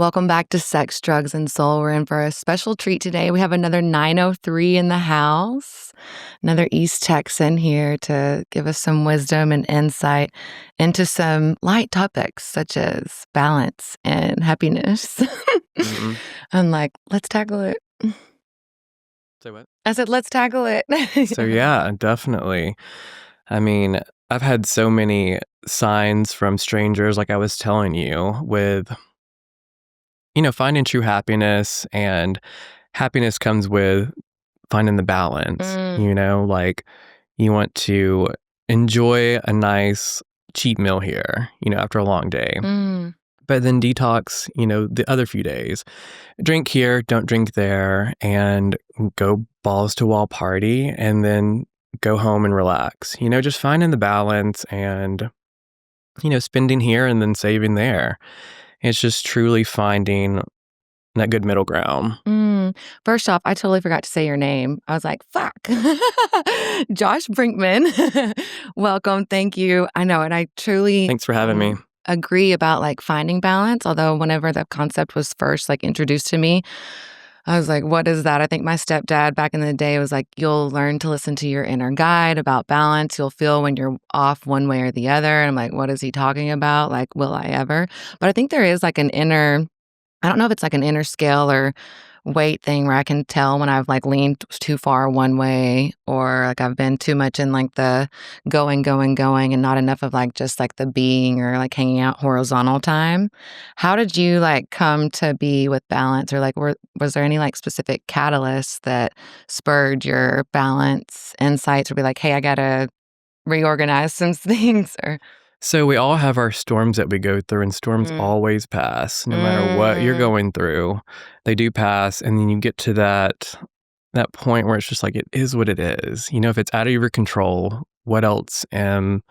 Welcome back to Sex, Drugs, and Soul. We're in for a special treat today. We have another 903 in the house, another East Texan here to give us some wisdom and insight into some light topics such as balance and happiness. I'm like, let's tackle it. Say what? I said, let's tackle it. So yeah, definitely. I mean, I've had so many signs from strangers, like I was telling you, with, finding true happiness, and happiness comes with finding the balance, like you want to enjoy a nice cheap meal here, after a long day. But then detox, the other few days. Drink here, don't drink there, and go balls to wall party, and then go home and relax. Just finding the balance and, spending here and then saving there. It's just truly finding that good middle ground. First off, I totally forgot to say your name. I was like, fuck. Josh Brinkman. Welcome. Thank you. I know. And I truly Thanks for having me. Agree about like finding balance. Although whenever the concept was first like introduced to me, I was like, what is that? I think my stepdad back in the day was like, you'll learn to listen to your inner guide about balance. You'll feel when you're off one way or the other. And I'm like, what is he talking about? Like, will I ever? But I think there is like an inner, I don't know if it's like an inner scale or weight thing where I can tell when I've like leaned too far one way, or like I've been too much in like the going and not enough of like just like the being or like hanging out horizontal time. How did you like come to be with balance, or like was there any like specific catalyst that spurred your balance insights, or be like, hey, I gotta reorganize some things? Or So we all have our storms that we go through, and storms always pass. No matter what you're going through, they do pass. And then you get to that point where it's just like, it is what it is. If it's out of your control, what am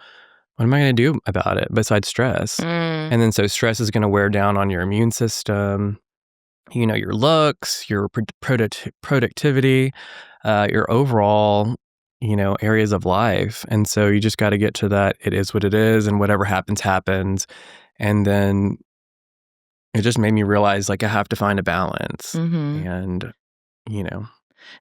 I going to do about it besides stress? And then so stress is going to wear down on your immune system, your looks, your productivity, your overall areas of life. And so you just got to get to that, it is what it is, and whatever happens, happens. And then it just made me realize, like, I have to find a balance. And,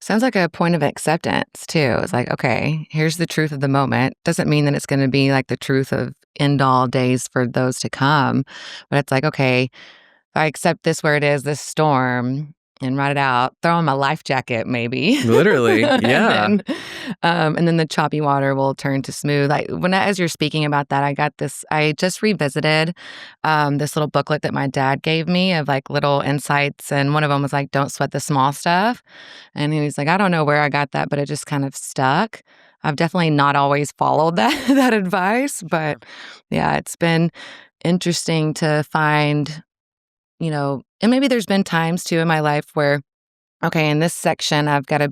sounds like a point of acceptance too. It's like, okay, here's the truth of the moment. Doesn't mean that it's going to be like the truth of end all days for those to come. But it's like, okay, if I accept this where it is, this storm, and ride it out, throw on my life jacket, maybe. Literally, yeah. And then the choppy water will turn to smooth. As you're speaking about that, I just revisited this little booklet that my dad gave me of like little insights. And one of them was like, don't sweat the small stuff. And he was like, I don't know where I got that, but it just kind of stuck. I've definitely not always followed that advice, but yeah, it's been interesting to find, and maybe there's been times too in my life where, okay, in this section, I've got to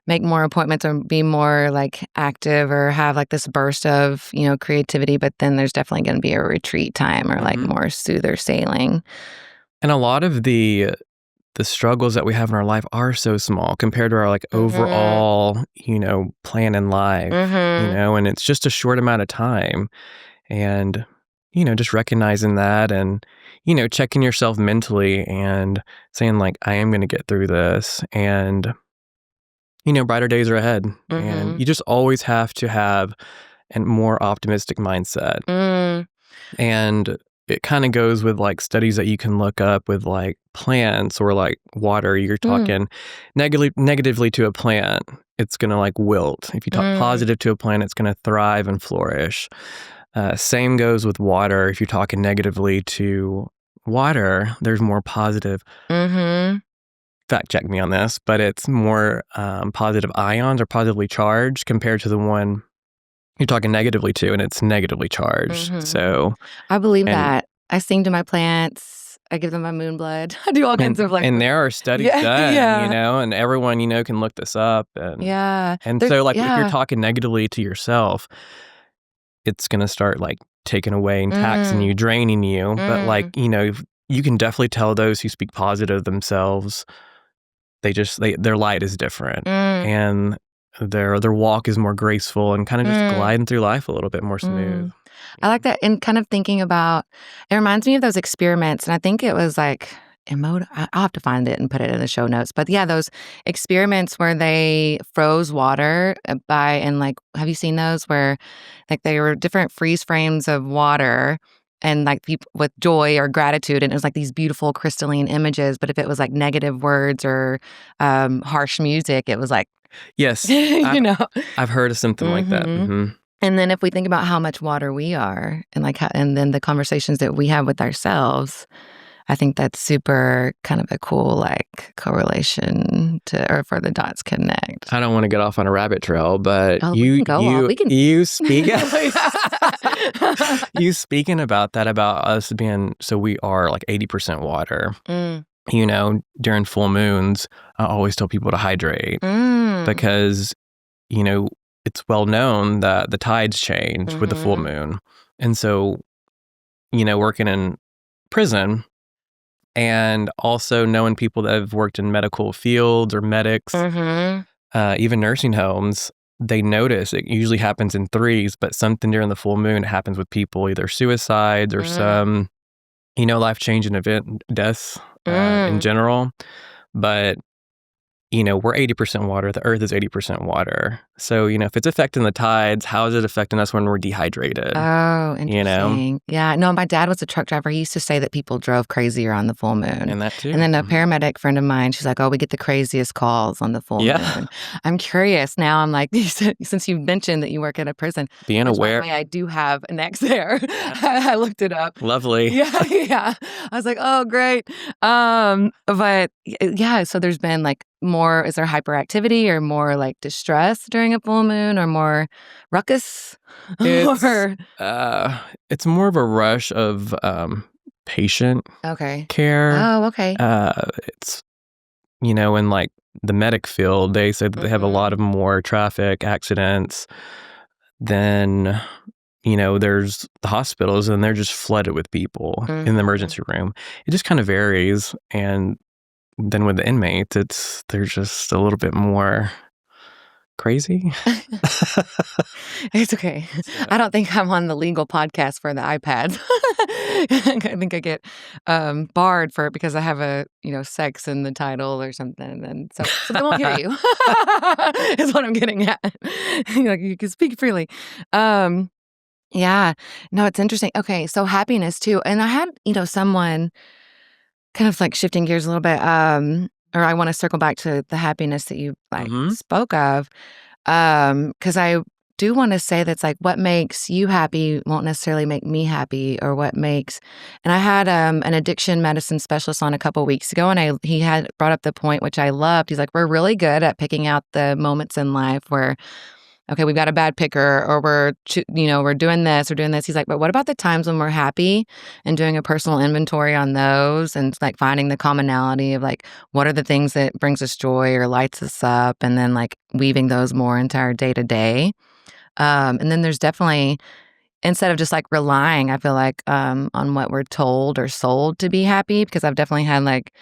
make more appointments or be more like active or have like this burst of, creativity. But then there's definitely going to be a retreat time or like more soother sailing. And a lot of the struggles that we have in our life are so small compared to our like overall, plan in life, and it's just a short amount of time. And just recognizing that and, checking yourself mentally and saying like, I am going to get through this, and, brighter days are ahead. And you just always have to have a more optimistic mindset. And it kind of goes with like studies that you can look up with like plants or like water. You're talking negatively to a plant, it's going to like wilt. If you talk positive to a plant, it's going to thrive and flourish. Same goes with water. If you're talking negatively to water, there's more positive. Fact check me on this, but it's more positive ions or positively charged compared to the one you're talking negatively to, and it's negatively charged. So I believe that. I sing to my plants. I give them my moon blood. I do all kinds of like. And there are studies done, and everyone, can look this up. And, and so like if you're talking negatively to yourself, it's going to start like taking away and taxing you, draining you. But like, you can definitely tell those who speak positive themselves, their light is different. And their walk is more graceful and kind of just gliding through life a little bit more smooth. I like that. And kind of thinking about, it reminds me of those experiments. And I think it was like, I'll have to find it and put it in the show notes. But yeah, those experiments where they froze water and like, have you seen those where like they were different freeze frames of water and like people with joy or gratitude, and it was like these beautiful crystalline images. But if it was like negative words or harsh music, it was like, Yes, you know. I've heard of something like that. Mm-hmm. And then if we think about how much water we are, and like and then the conversations that we have with ourselves, I think that's super kind of a cool like correlation or for the dots connect. I don't want to get off on a rabbit trail, but you speak you speaking about that, about us being, so we are like 80% water. During full moons, I always tell people to hydrate because, it's well known that the tides change with the full moon. And so, working in prison and also knowing people that have worked in medical fields or medics, even nursing homes, they notice it usually happens in threes, but something during the full moon happens with people, either suicides or some, life-changing event, deaths in general. But, we're 80% water. The earth is 80% water. So, if it's affecting the tides, how is it affecting us when we're dehydrated? Oh, interesting. Yeah. No, my dad was a truck driver. He used to say that people drove crazier on the full moon. And that too. And then a paramedic friend of mine, she's like, oh, we get the craziest calls on the full moon. I'm curious. Now I'm like, since you mentioned that you work at a prison. Being aware. I do have an ex there. I looked it up. Lovely. Yeah. I was like, oh, great. But yeah, so there's been like more, is there hyperactivity or more like distress during a full moon or more ruckus? It's more of a rush of patient care. Oh, okay. It's, in like the medic field, they say that they have a lot of more traffic accidents than, there's the hospitals, and they're just flooded with people in the emergency room. It just kind of varies. And then with the inmates, they're just a little bit more crazy. It's okay. I don't think I'm on the legal podcast for the iPads. I think I get barred for it because I have a sex in the title or something, and so they won't hear you. Is what I'm getting at. Like you can speak freely. Yeah. No, it's interesting. Okay, so happiness too, and I had someone kind of like shifting gears a little bit. Or I want to circle back to the happiness that you spoke of, because I do want to say that's like what makes you happy won't necessarily make me happy, or what makes. And I had an addiction medicine specialist on a couple of weeks ago, and he had brought up the point which I loved. He's like, we're really good at picking out the moments in life where, okay, we've got a bad picker, or we're doing this or doing this. He's like, but what about the times when we're happy, and doing a personal inventory on those, and like finding the commonality of like, what are the things that brings us joy or lights us up, and then like weaving those more into our day to day. And then there's definitely, instead of just like relying, I feel like, on what we're told or sold to be happy, because I've definitely had like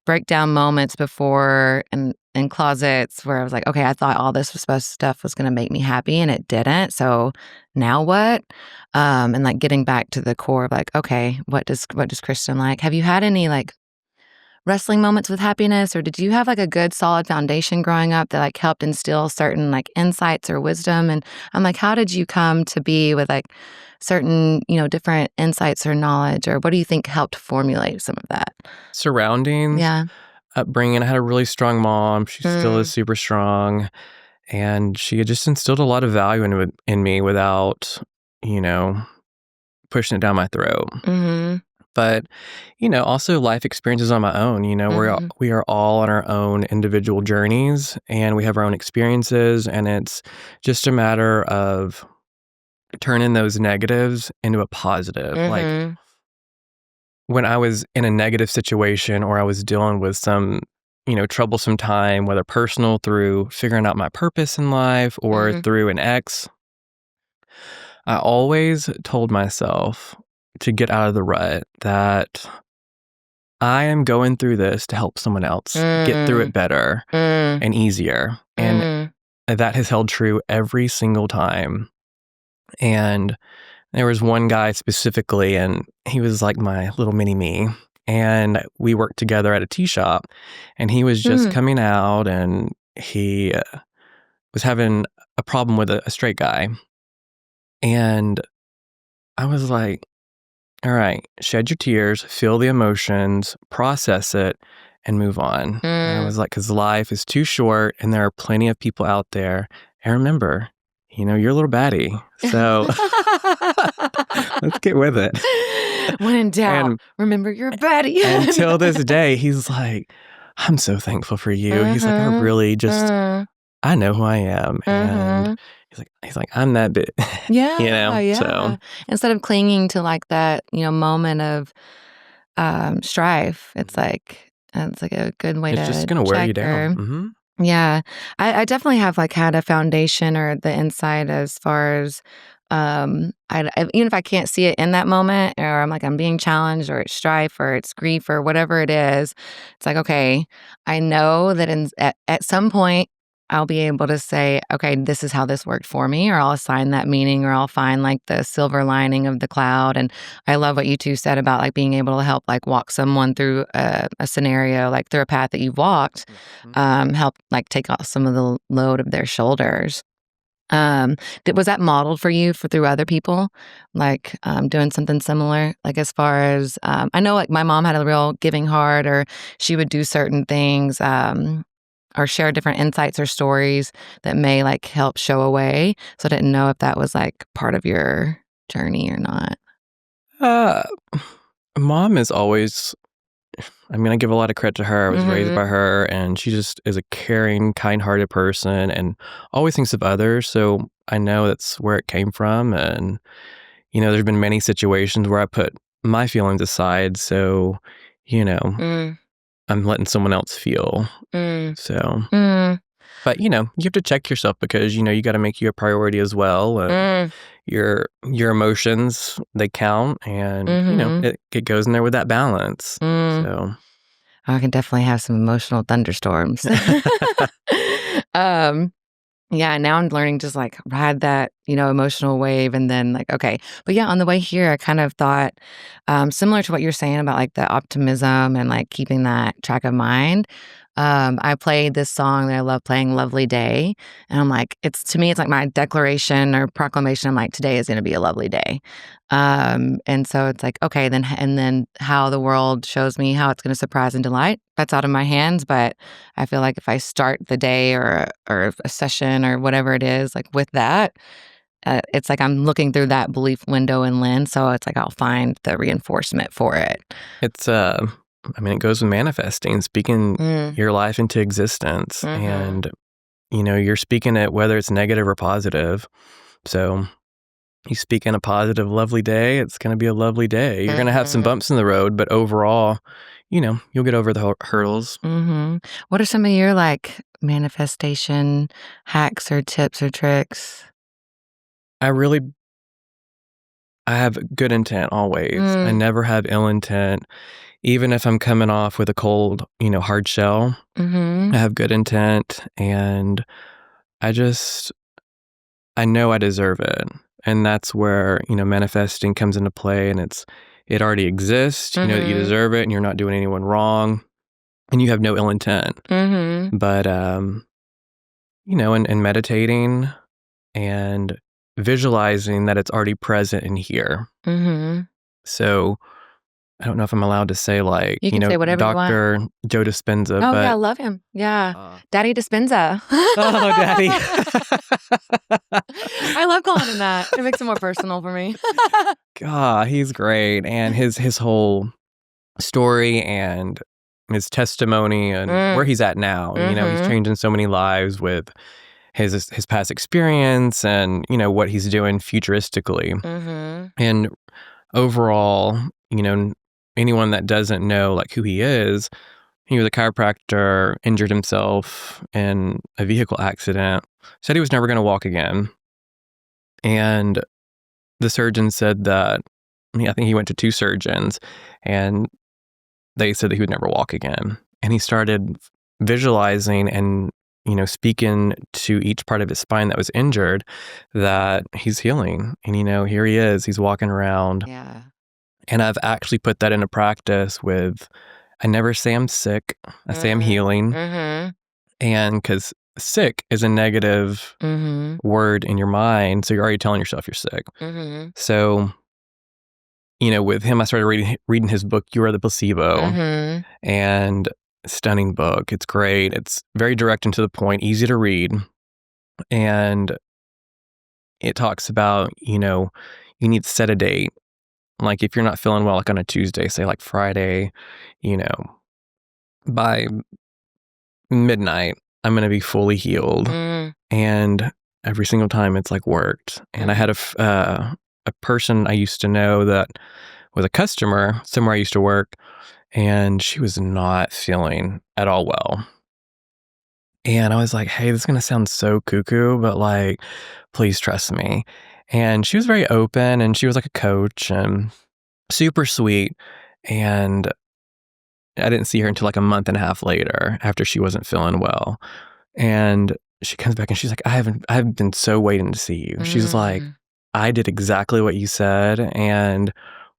breakdown moments before and in closets where I was like, okay, I thought all this stuff was going to make me happy, and it didn't. So now what? And like getting back to the core of like, okay, what does Kristen like? Have you had any like wrestling moments with happiness, or did you have like a good solid foundation growing up that like helped instill certain like insights or wisdom? And I'm like, how did you come to be with like certain, different insights or knowledge, or what do you think helped formulate some of that? Surroundings. Yeah. Upbringing. I had a really strong mom. She still is super strong. And she had just instilled a lot of value in me without, pushing it down my throat. But, also life experiences on my own. We are all on our own individual journeys, and we have our own experiences. And it's just a matter of turning those negatives into a positive. Like, when I was in a negative situation, or I was dealing with some, troublesome time, whether personal through figuring out my purpose in life or through an ex, I always told myself to get out of the rut that I am going through this to help someone else get through it better and easier. And that has held true every single time. And There was one guy specifically, and he was like my little mini-me. And we worked together at a tea shop, and he was just coming out, and he was having a problem with a straight guy. And I was like, all right, shed your tears, feel the emotions, process it, and move on. And I was like, because life is too short, and there are plenty of people out there. And remember, you're a little baddie. So let's get with it. When in doubt, remember your baddie. Until this day, he's like, I'm so thankful for you. He's like, I really just, I know who I am. And he's like, I'm that bit. Yeah. Yeah. So instead of clinging to like that, moment of strife, it's like a good way it's to just going to wear you check her. down. Mm-hmm. Yeah. I definitely have like had a foundation or the insight as far as even if I can't see it in that moment, or I'm being challenged, or it's strife, or it's grief, or whatever it is, it's like, okay, I know that at some point I'll be able to say, okay, this is how this worked for me, or I'll assign that meaning, or I'll find like the silver lining of the cloud. And I love what you two said about like being able to help like walk someone through a scenario, like through a path that you've walked, help like take off some of the load of their shoulders. Was that modeled for you through other people, like doing something similar? Like as far as I know, like my mom had a real giving heart, or she would do certain things, or share different insights or stories that may like help show a way. So I didn't know if that was like part of your journey or not. Mom is always, I give a lot of credit to her. I was raised by her, and she just is a caring, kind-hearted person and always thinks of others. So I know that's where it came from. And, there's been many situations where I put my feelings aside. So, I'm letting someone else feel. So, but, you have to check yourself because, you got to make you a priority as well. And your emotions, they count, and, it goes in there with that balance. So I can definitely have some emotional thunderstorms. Yeah, now I'm learning just like ride that, emotional wave, and then like, okay. But yeah, on the way here, I kind of thought, similar to what you're saying about like the optimism and like keeping that track of mind. I played this song that I love playing, Lovely Day. And I'm like, to me, it's like my declaration or proclamation. I'm like, today is going to be a lovely day. And so it's like, okay, then how the world shows me how it's going to surprise and delight, that's out of my hands. But I feel like if I start the day or a session or whatever it is, like with that, it's like I'm looking through that belief window and lens. So it's like I'll find the reinforcement for it. It's it goes with manifesting, speaking your life into existence. And, you're speaking it whether it's negative or positive. So you speak in a positive, lovely day, it's going to be a lovely day. You're going to have some bumps in the road, but overall, you'll get over the hurdles. What are some of your like manifestation hacks or tips or tricks? I have good intent always. I never have ill intent. Even if I'm coming off with a cold, hard shell, I have good intent, and I know I deserve it. And that's where, manifesting comes into play, and it already exists. You know that you deserve it, and you're not doing anyone wrong, and you have no ill intent. But, and meditating and visualizing that it's already present in here. So I don't know if I'm allowed to say like, You can say whatever you want. Dr. Joe Dispenza. Oh, but, yeah, I love him. Yeah. Daddy Dispenza. Oh, Daddy. I love calling him that. It makes it more personal for me. God, he's great. And his whole story and his testimony and where he's at now. He's changing so many lives with his past experience and, what he's doing futuristically. And overall, anyone that doesn't know like who he was a chiropractor, injured himself in a vehicle accident, said he was never going to walk again. And the surgeon said that, I think he went to 2 surgeons, and they said that he would never walk again. And he started visualizing and, speaking to each part of his spine that was injured, that he's healing. And, here he is, he's walking around. Yeah. And I've actually put that into practice with, I never say I'm sick, I say I'm healing. And because sick is a negative word in your mind, so you're already telling yourself you're sick. So, with him, I started reading his book, You Are the Placebo, and stunning book. It's great. It's very direct and to the point, easy to read. And it talks about, you need to set a date. Like if you're not feeling well, like on a Tuesday, say like Friday, by midnight, I'm going to be fully healed. And every single time it's like worked. And I had a person I used to know that was a customer somewhere I used to work, and she was not feeling at all well. And I was like, hey, this is going to sound so cuckoo, but like, please trust me. And she was very open, and she was like a coach and super sweet. And I didn't see her until like a month and a half later after she wasn't feeling well. And she comes back and she's like, I've been so waiting to see you. She's like, I did exactly what you said. And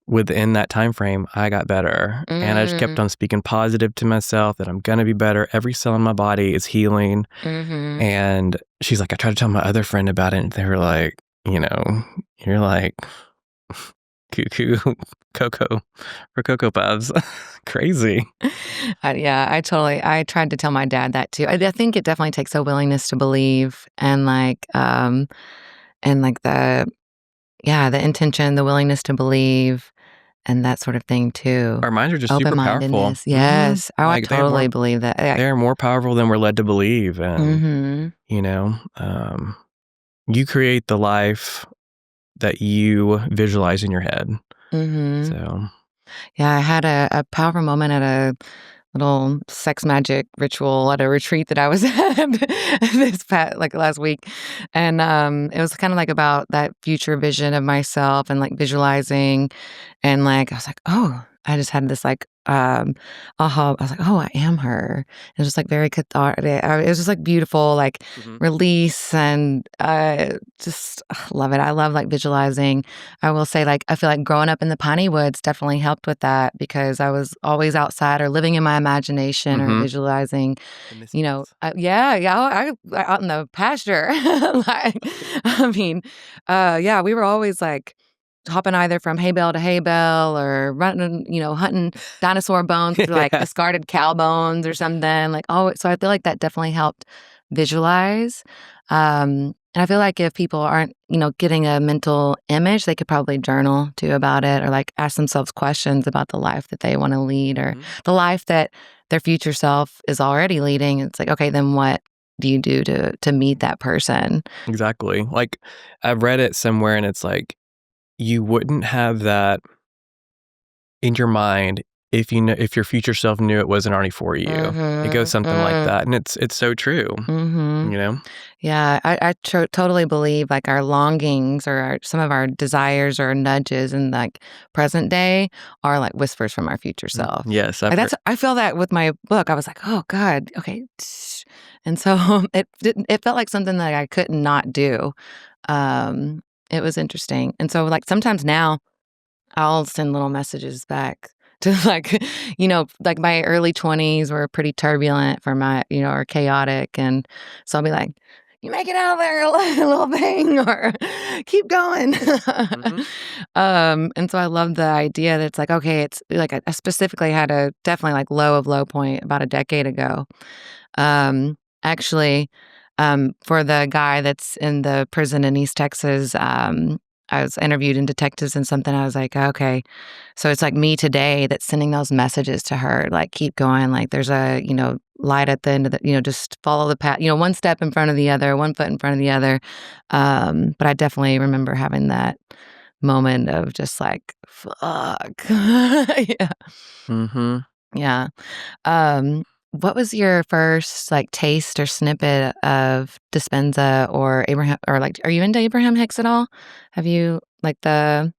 within that time frame, I got better. And I just kept on speaking positive to myself that I'm going to be better. Every cell in my body is healing. And she's like, I tried to tell my other friend about it. And they were like, you're like cuckoo Cocoa for Cocoa Puffs. Crazy. I tried to tell my dad that too. I think it definitely takes a willingness to believe and the intention, the willingness to believe and that sort of thing too. Our minds are just super powerful. Open-mindedness. Yes. Oh, I totally believe that. They're more powerful than we're led to believe. And, you create the life that you visualize in your head. So, yeah, I had a powerful moment at a little sex magic ritual at a retreat that I was at last week. And it was kind of like about that future vision of myself and like visualizing. And like, I was like, oh, I just had this like, aha. I was like, oh, I am her. It was just like very cathartic. It was just like beautiful, like release. And just love it. I love like visualizing. I will say like, I feel like growing up in the Piney Woods definitely helped with that because I was always outside or living in my imagination or visualizing, I out in the pasture. We were always like, hopping either from hay bale to hay bale or running, hunting dinosaur bones through like discarded cow bones or something. So I feel like that definitely helped visualize. And I feel like if people aren't, getting a mental image, they could probably journal too about it or like ask themselves questions about the life that they want to lead or the life that their future self is already leading. It's like, okay, then what do you do to meet that person? Exactly. Like I've read it somewhere and it's like, you wouldn't have that in your mind if your future self knew it wasn't already for you. It goes something like that, and it's so true. Yeah, I totally believe like our longings or some of our desires or nudges in like present day are like whispers from our future self. Yes, I feel that with my book. I was like, oh God, okay, and so it felt like something that I could not do. It was interesting. And so like sometimes now I'll send little messages back to like, like my early 20s were pretty turbulent for my, or chaotic. And so I'll be like, you make it out of there, little thing, or keep going. And so I love the idea that it's like, okay, it's like I specifically had a definitely like low point about a decade ago. Actually, for the guy that's in the prison in East Texas, I was interviewed in Detectives and something. I was like, okay, so it's like me today that's sending those messages to her, like keep going, like there's a light at the end of the, just follow the path, one step in front of the other, one foot in front of the other. But I definitely remember having that moment of just like, fuck, yeah, yeah. What was your first like taste or snippet of Dispenza or Abraham or like are you into Abraham Hicks at all? Have you like the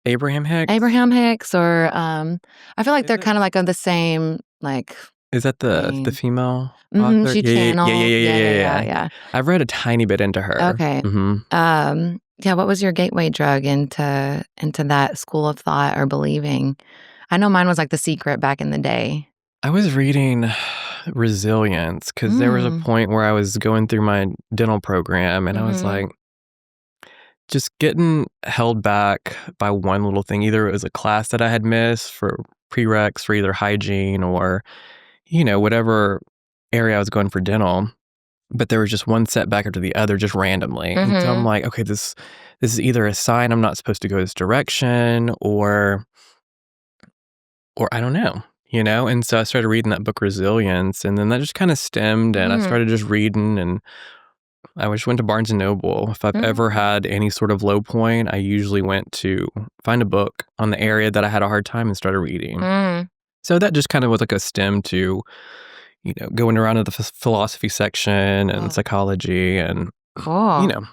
Abraham Hicks? Abraham Hicks or I feel like they're kind of like of the same like Is that the Brain. female author? She channeled. Yeah. I've read a tiny bit into her. Okay. Mhm. Yeah, what was your gateway drug into that school of thought or believing? I know mine was like The Secret back in the day. I was reading Resilience because there was a point where I was going through my dental program and I was like, just getting held back by one little thing. Either it was a class that I had missed for prereqs for either hygiene or, whatever area I was going for dental. But there was just one setback after the other, just randomly. And so I'm like, okay, this is either a sign I'm not supposed to go this direction or I don't know, And so I started reading that book Resilience, and then that just kind of stemmed, and I started just reading, and I just went to Barnes and Noble. If I've ever had any sort of low point, I usually went to find a book on the area that I had a hard time and started reading. So that just kind of was like a stem to, going around to the philosophy section and psychology and, Cool.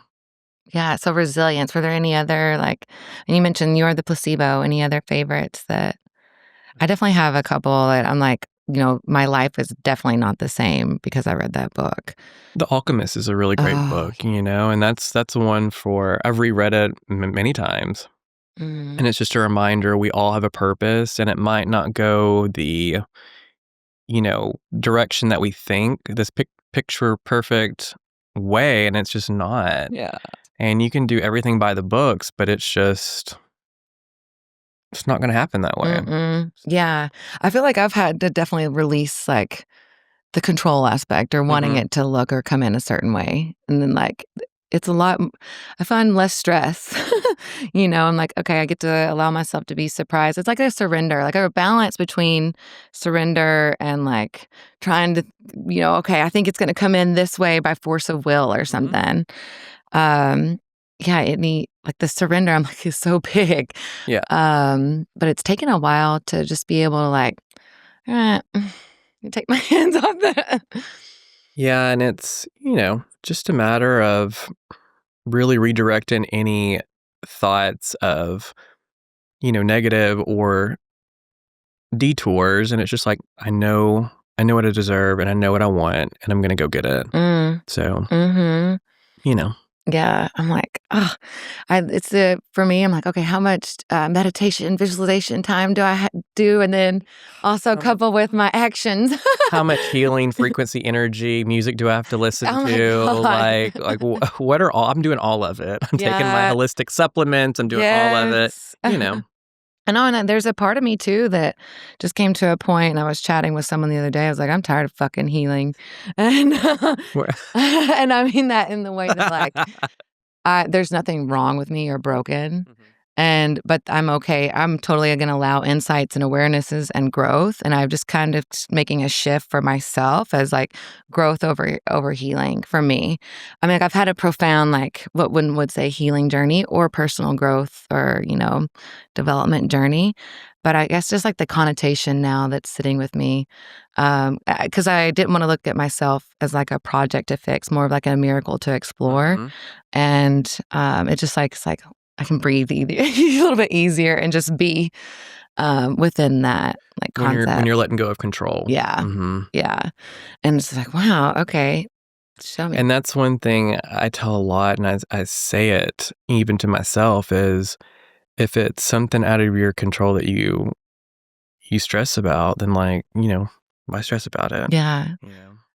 Yeah, so Resilience. Were there any other, and you mentioned You're the Placebo, any other favorites that I definitely have a couple that I'm like, my life is definitely not the same because I read that book. The Alchemist is a really great book, and that's one I've reread it many times. And it's just a reminder we all have a purpose, and it might not go the, direction that we think, this picture perfect way, and it's just not. Yeah. And you can do everything by the books, but it's not going to happen that way. Yeah. I feel like I've had to definitely release the control aspect or wanting it to look or come in a certain way. And then it's a lot, I find less stress. I'm like, okay, I get to allow myself to be surprised. It's like a surrender, like a balance between surrender and trying to, okay, I think it's going to come in this way by force of will or something. Yeah, the surrender, I'm like, is so big. Yeah. But it's taken a while to just be able to take my hands off that. Yeah, and it's, just a matter of really redirecting any thoughts of, negative or detours. And it's just like, I know what I deserve and I know what I want and I'm going to go get it. So, Yeah, I'm like, for me, I'm like, okay, how much meditation, visualization time do I do? And then also couple with my actions. How much healing, frequency, energy, music do I have to listen to? What are all? I'm doing all of it. I'm taking my holistic supplements. I'm doing all of it. I know, and there's a part of me too that just came to a point, and I was chatting with someone the other day. I was like, I'm tired of fucking healing. And and I mean that in the way that there's nothing wrong with me or broken. But I'm okay. I'm totally going to allow insights and awarenesses and growth. And I'm just kind of making a shift for myself as growth over healing for me. I mean, I've had a profound, what one would say healing journey or personal growth or, development journey. But I guess just the connotation now that's sitting with me, because I didn't want to look at myself as a project to fix, more of a miracle to explore. And it's just it's I can breathe a little bit easier and just be within that concept. When you're letting go of control. Yeah. Yeah. And it's wow, okay. Show me. And that's one thing I tell a lot, and I say it even to myself, is if it's something out of your control that you stress about, then why stress about it? Yeah.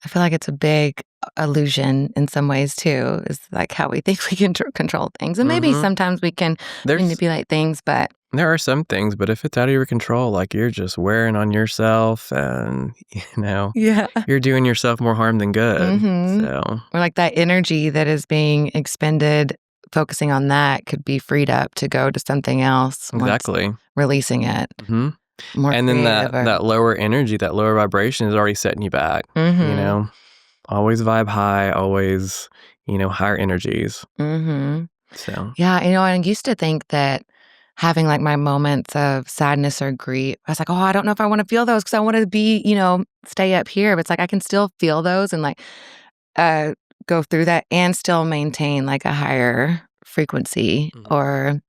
I feel like it's a big illusion in some ways too, is how we think we can control things. And maybe sometimes we can manipulate things, but there are some things, but if it's out of your control, you're just wearing on yourself and, you're doing yourself more harm than good. So. Or that energy that is being expended, focusing on that could be freed up to go to something else. Exactly. Releasing it. More and then that lower energy, that lower vibration is already setting you back. Always vibe high, always, higher energies. So yeah, I used to think that having my moments of sadness or grief, I was like, oh, I don't know if I want to feel those because I want to be, stay up here. But it's I can still feel those and go through that and still maintain a higher frequency or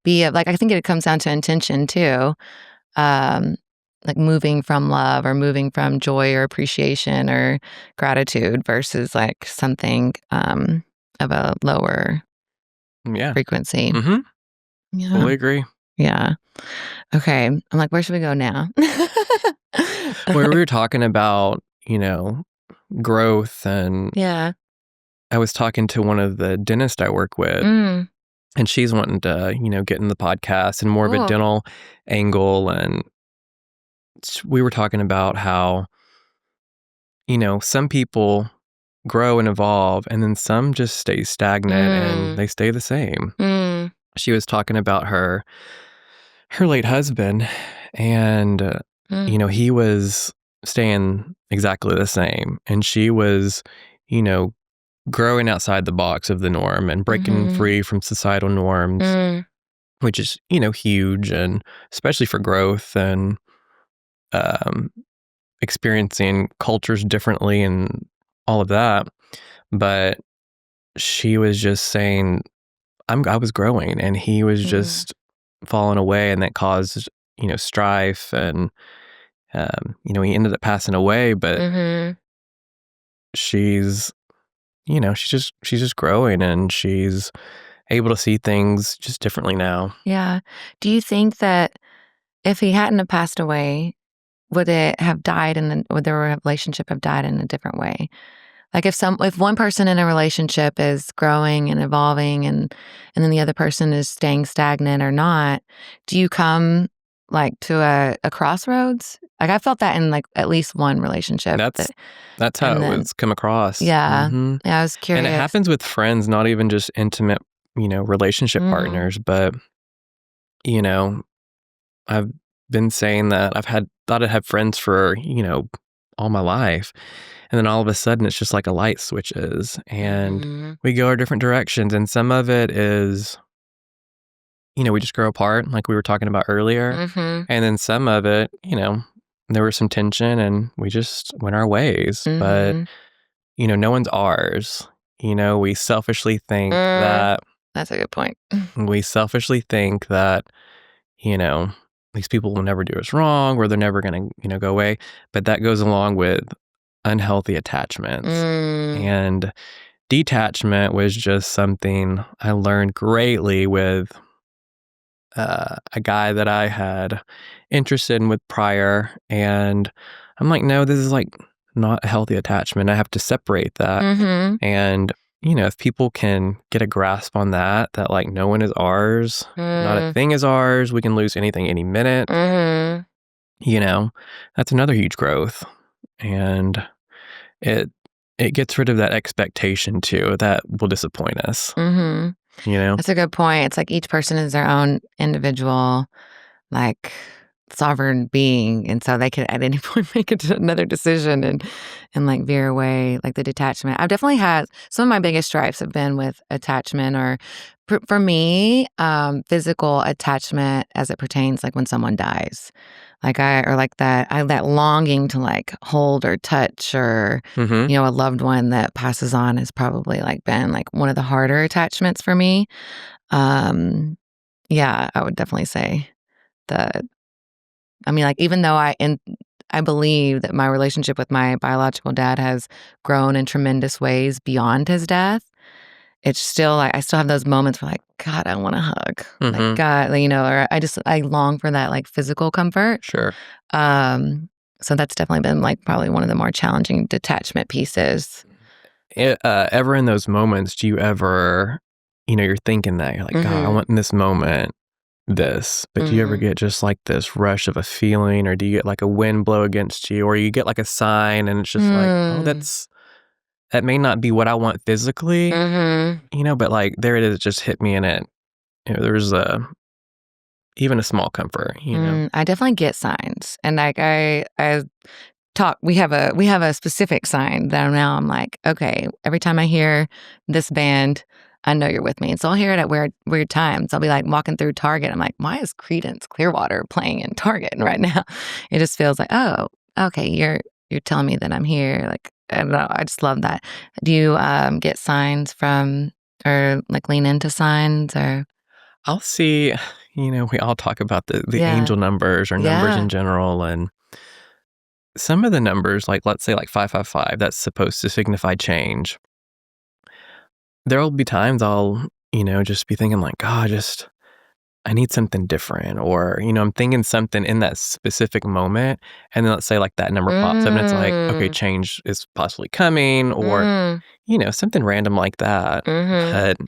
be I think it comes down to intention too. like moving from love or moving from joy or appreciation or gratitude versus like something of a lower frequency. Mm-hmm. Yeah. Fully agree. Yeah. Okay. I'm like, where should we go now? Well, we were talking about, growth, and Yeah. I was talking to one of the dentists I work with, and she's wanting to, get in the podcast and more of a dental angle. And we were talking about how, some people grow and evolve, and then some just stay stagnant and they stay the same. She was talking about her late husband, and, he was staying exactly the same. And she was, growing outside the box of the norm and breaking free from societal norms, which is, huge, and especially for growth and experiencing cultures differently and all of that. But she was just saying, I was growing, and he was just falling away, and that caused, strife. And, he ended up passing away, but she's, she's just growing, and she's able to see things just differently now. Yeah. Do you think that if he hadn't have passed away, would it have died would their relationship have died in a different way? Like if one person in a relationship is growing and evolving and then the other person is staying stagnant or not, do you come like to a crossroads? Like I felt that in like at least one relationship. That's how it was come across. Yeah. Yeah, I was curious. And it happens with friends, not even just intimate, relationship partners, but, I've been saying that thought I'd have friends for, all my life. And then all of a sudden it's just like a light switches, and we go our different directions. And some of it is, we just grow apart, like we were talking about earlier. And then some of it, there was some tension and we just went our ways. But, no one's ours. We selfishly think that. That's a good point. We selfishly think that, these people will never do us wrong, or they're never going to, go away. But that goes along with unhealthy attachments. And detachment was just something I learned greatly with a guy that I had interest in with prior. And I'm like, no, this is like not a healthy attachment. I have to separate that. And, if people can get a grasp on that like no one is ours, not a thing is ours, we can lose anything any minute, that's another huge growth. And it gets rid of that expectation too that will disappoint us. That's a good point. It's like each person is their own individual, like sovereign being, and so they could at any point make another decision and like veer away, like the detachment. I've definitely had some of my biggest stripes have been with attachment, or for me, physical attachment as it pertains like when someone dies. Like that longing to like hold or touch or, a loved one that passes on has probably like been like one of the harder attachments for me. Yeah, I would definitely say that. I mean, like, even though I believe that my relationship with my biological dad has grown in tremendous ways beyond his death, it's still like I still have those moments where like, God, I want a hug. Like, God, or I long for that like physical comfort. Sure. So that's definitely been like probably one of the more challenging detachment pieces. Ever in those moments, do you ever, you're thinking that you're like, God, I want in this moment this, but do you ever get just like this rush of a feeling, or do you get like a wind blow against you, or you get like a sign and it's just like, oh, that may not be what I want physically, but like there it is, it just hit me, and there's even a small comfort, I definitely get signs, and like I talk. We have a specific sign that now I'm like, okay, every time I hear this band, I know you're with me. And so I'll hear it at weird times. I'll be like walking through Target. I'm like, why is Creedence Clearwater playing in Target right now? It just feels like, oh, okay, you're telling me that I'm here. Like, I don't know. I just love that. Do you get signs from, or like lean into signs, or? I'll see, we all talk about the Yeah. angel numbers or numbers Yeah. in general. And some of the numbers, like let's say like 555, that's supposed to signify change. There'll be times I'll, just be thinking like, God, I need something different. Or, I'm thinking something in that specific moment. And then let's say like that number pops up and it's like, okay, change is possibly coming, or, something random like that. But,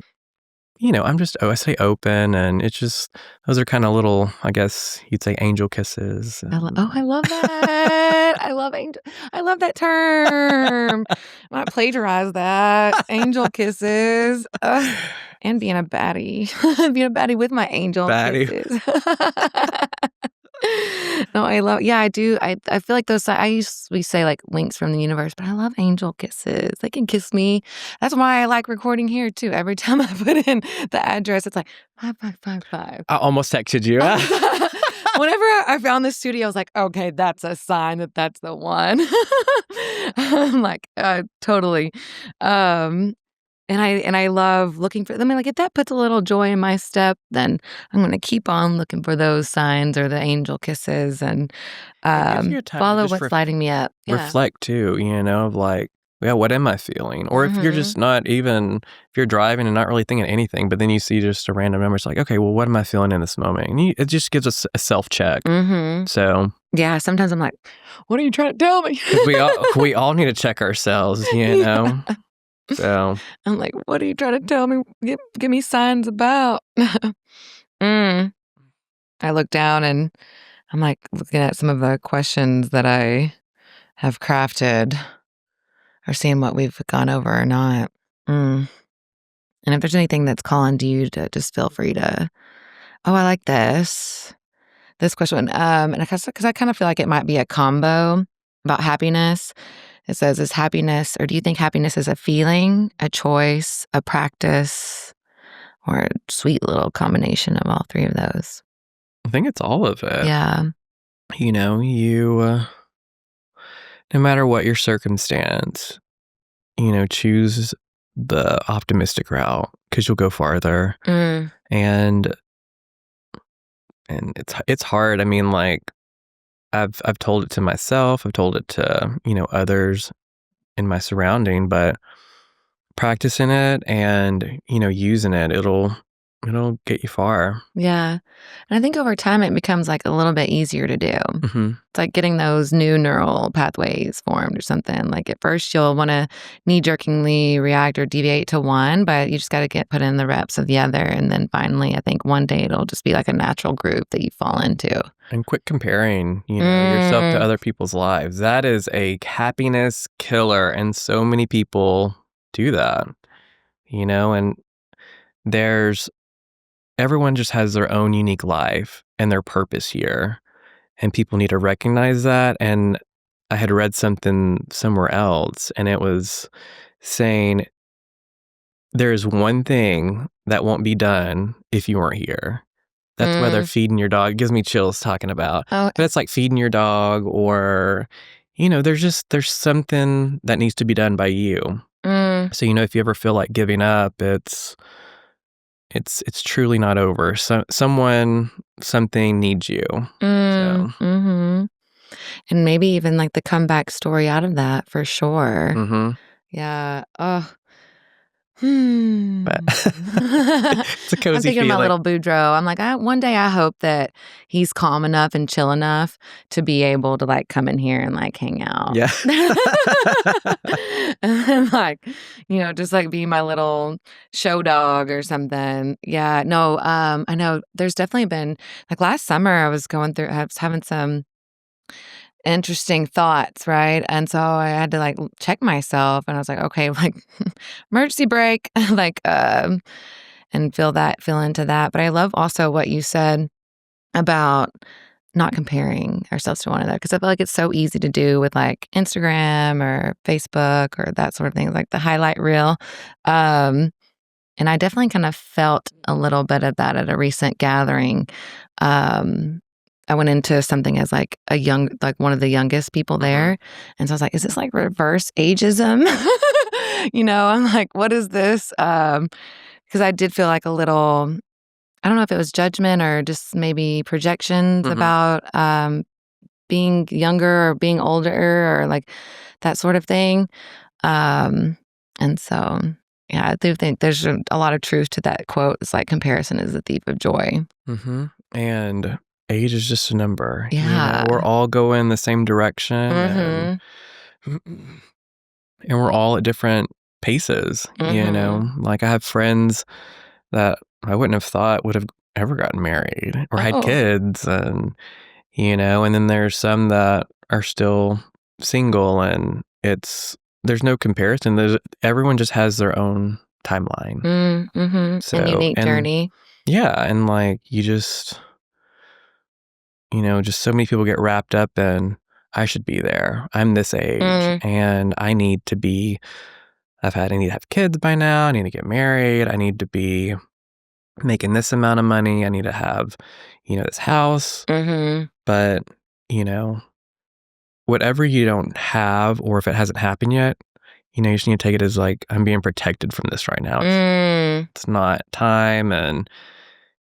I stay open, and it's just, those are kind of little, I guess you'd say, angel kisses. I love that. I love that term. I might plagiarize that. Angel kisses. And being a baddie. Being a baddie with my angel kisses. No, I do. I feel like those, we say like winks from the universe, but I love angel kisses. They can kiss me. That's why I like recording here too. Every time I put in the address, it's like 5555. I almost texted you. Whenever I found this studio, I was like, okay, that's a sign that that's the one. I'm like, totally. And I love looking for them. Like, if that puts a little joy in my step, then I'm going to keep on looking for those signs or the angel kisses and follow what's lighting me up. Yeah. Reflect too, of like, yeah, what am I feeling? Or if you're just if you're driving and not really thinking anything, but then you see just a random number, it's like, okay, well, what am I feeling in this moment? And it just gives us a self-check. So yeah, sometimes I'm like, what are you trying to tell me? we all need to check ourselves, Yeah. So I'm like, what are you trying to tell me? Give me signs about. I look down and I'm like looking at some of the questions that I have crafted or seeing what we've gone over or not. And if there's anything that's calling to you, to just feel free to, I like this question. And because I kind of feel like it might be a combo about happiness. It says, is happiness, or do you think happiness is a feeling, a choice, a practice, or a sweet little combination of all three of those? I think it's all of it. Yeah. You no matter what your circumstance, choose the optimistic route because you'll go farther. And it's hard. I mean, like, I've told it to myself, I've told it to, others in my surrounding, but practicing it and, using it, it'll get you far. Yeah. And I think over time it becomes like a little bit easier to do. It's like getting those new neural pathways formed or something. Like at first you'll want to knee-jerkingly react or deviate to one, but you just got to put in the reps of the other. And then finally, I think one day it'll just be like a natural groove that you fall into. And quit comparing, yourself to other people's lives. That is a happiness killer. And so many people do that, and everyone just has their own unique life and their purpose here. And people need to recognize that. And I had read something somewhere else, and it was saying there's one thing that won't be done if you weren't here. That's whether feeding your dog, it gives me chills talking about. But it's like feeding your dog, or, there's something that needs to be done by you. So, if you ever feel like giving up, it's truly not over. So something needs you. So. And maybe even like the comeback story out of that, for sure. Yeah. Oh. It's a cozy I'm thinking feeling. of my little Boudreaux. I'm like, one day I hope that he's calm enough and chill enough to be able to like come in here and like hang out. Yeah. And like, just like be my little show dog or something. Yeah. No, I know there's definitely been, like last summer I was having some interesting thoughts, right? And so I had to like check myself, and I was like, okay, like emergency brake, like and feel into that. But I love also what you said about not comparing ourselves to one another, because I feel like it's so easy to do with like Instagram or Facebook or that sort of thing, like the highlight reel. And I definitely kind of felt a little bit of that at a recent gathering. I went into something as like one of the youngest people there. And so I was like, is this like reverse ageism? I'm like, what is this? Because I did feel like a little I don't know if it was judgment or just maybe projections about being younger or being older or like that sort of thing. And so, yeah, I do think there's a lot of truth to that quote. It's like comparison is the thief of joy. And age is just a number. Yeah. We're all going the same direction and we're all at different paces, Like I have friends that I wouldn't have thought would have ever gotten married or had kids and and then there's some that are still single and there's no comparison. Everyone just has their own timeline. So, and unique journey. Yeah, and like you just just so many people get wrapped up in I should be there. I'm this age and I need to have kids by now. I need to get married. I need to be making this amount of money. I need to have, this house. But, whatever you don't have, or if it hasn't happened yet, you just need to take it as like, I'm being protected from this right now. It's not time. And,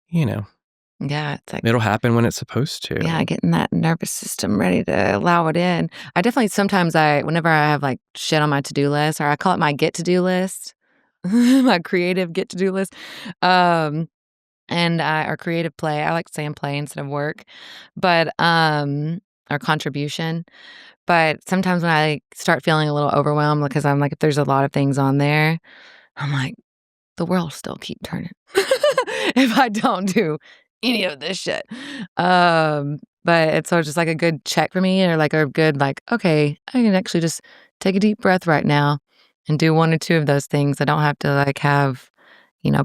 yeah, it's like it'll happen when it's supposed to. Yeah, getting that nervous system ready to allow it in. I definitely sometimes whenever I have like shit on my to-do list, or I call it my get-to-do list, my creative get-to-do list, or creative play. I like saying play instead of work, but or contribution. But sometimes when I start feeling a little overwhelmed because I'm like, if there's a lot of things on there, I'm like, the world will still keep turning if I don't do any of this shit. But it's sort of just like a good check for me, or like a good like, okay, I can actually just take a deep breath right now and do one or two of those things. I don't have to like have,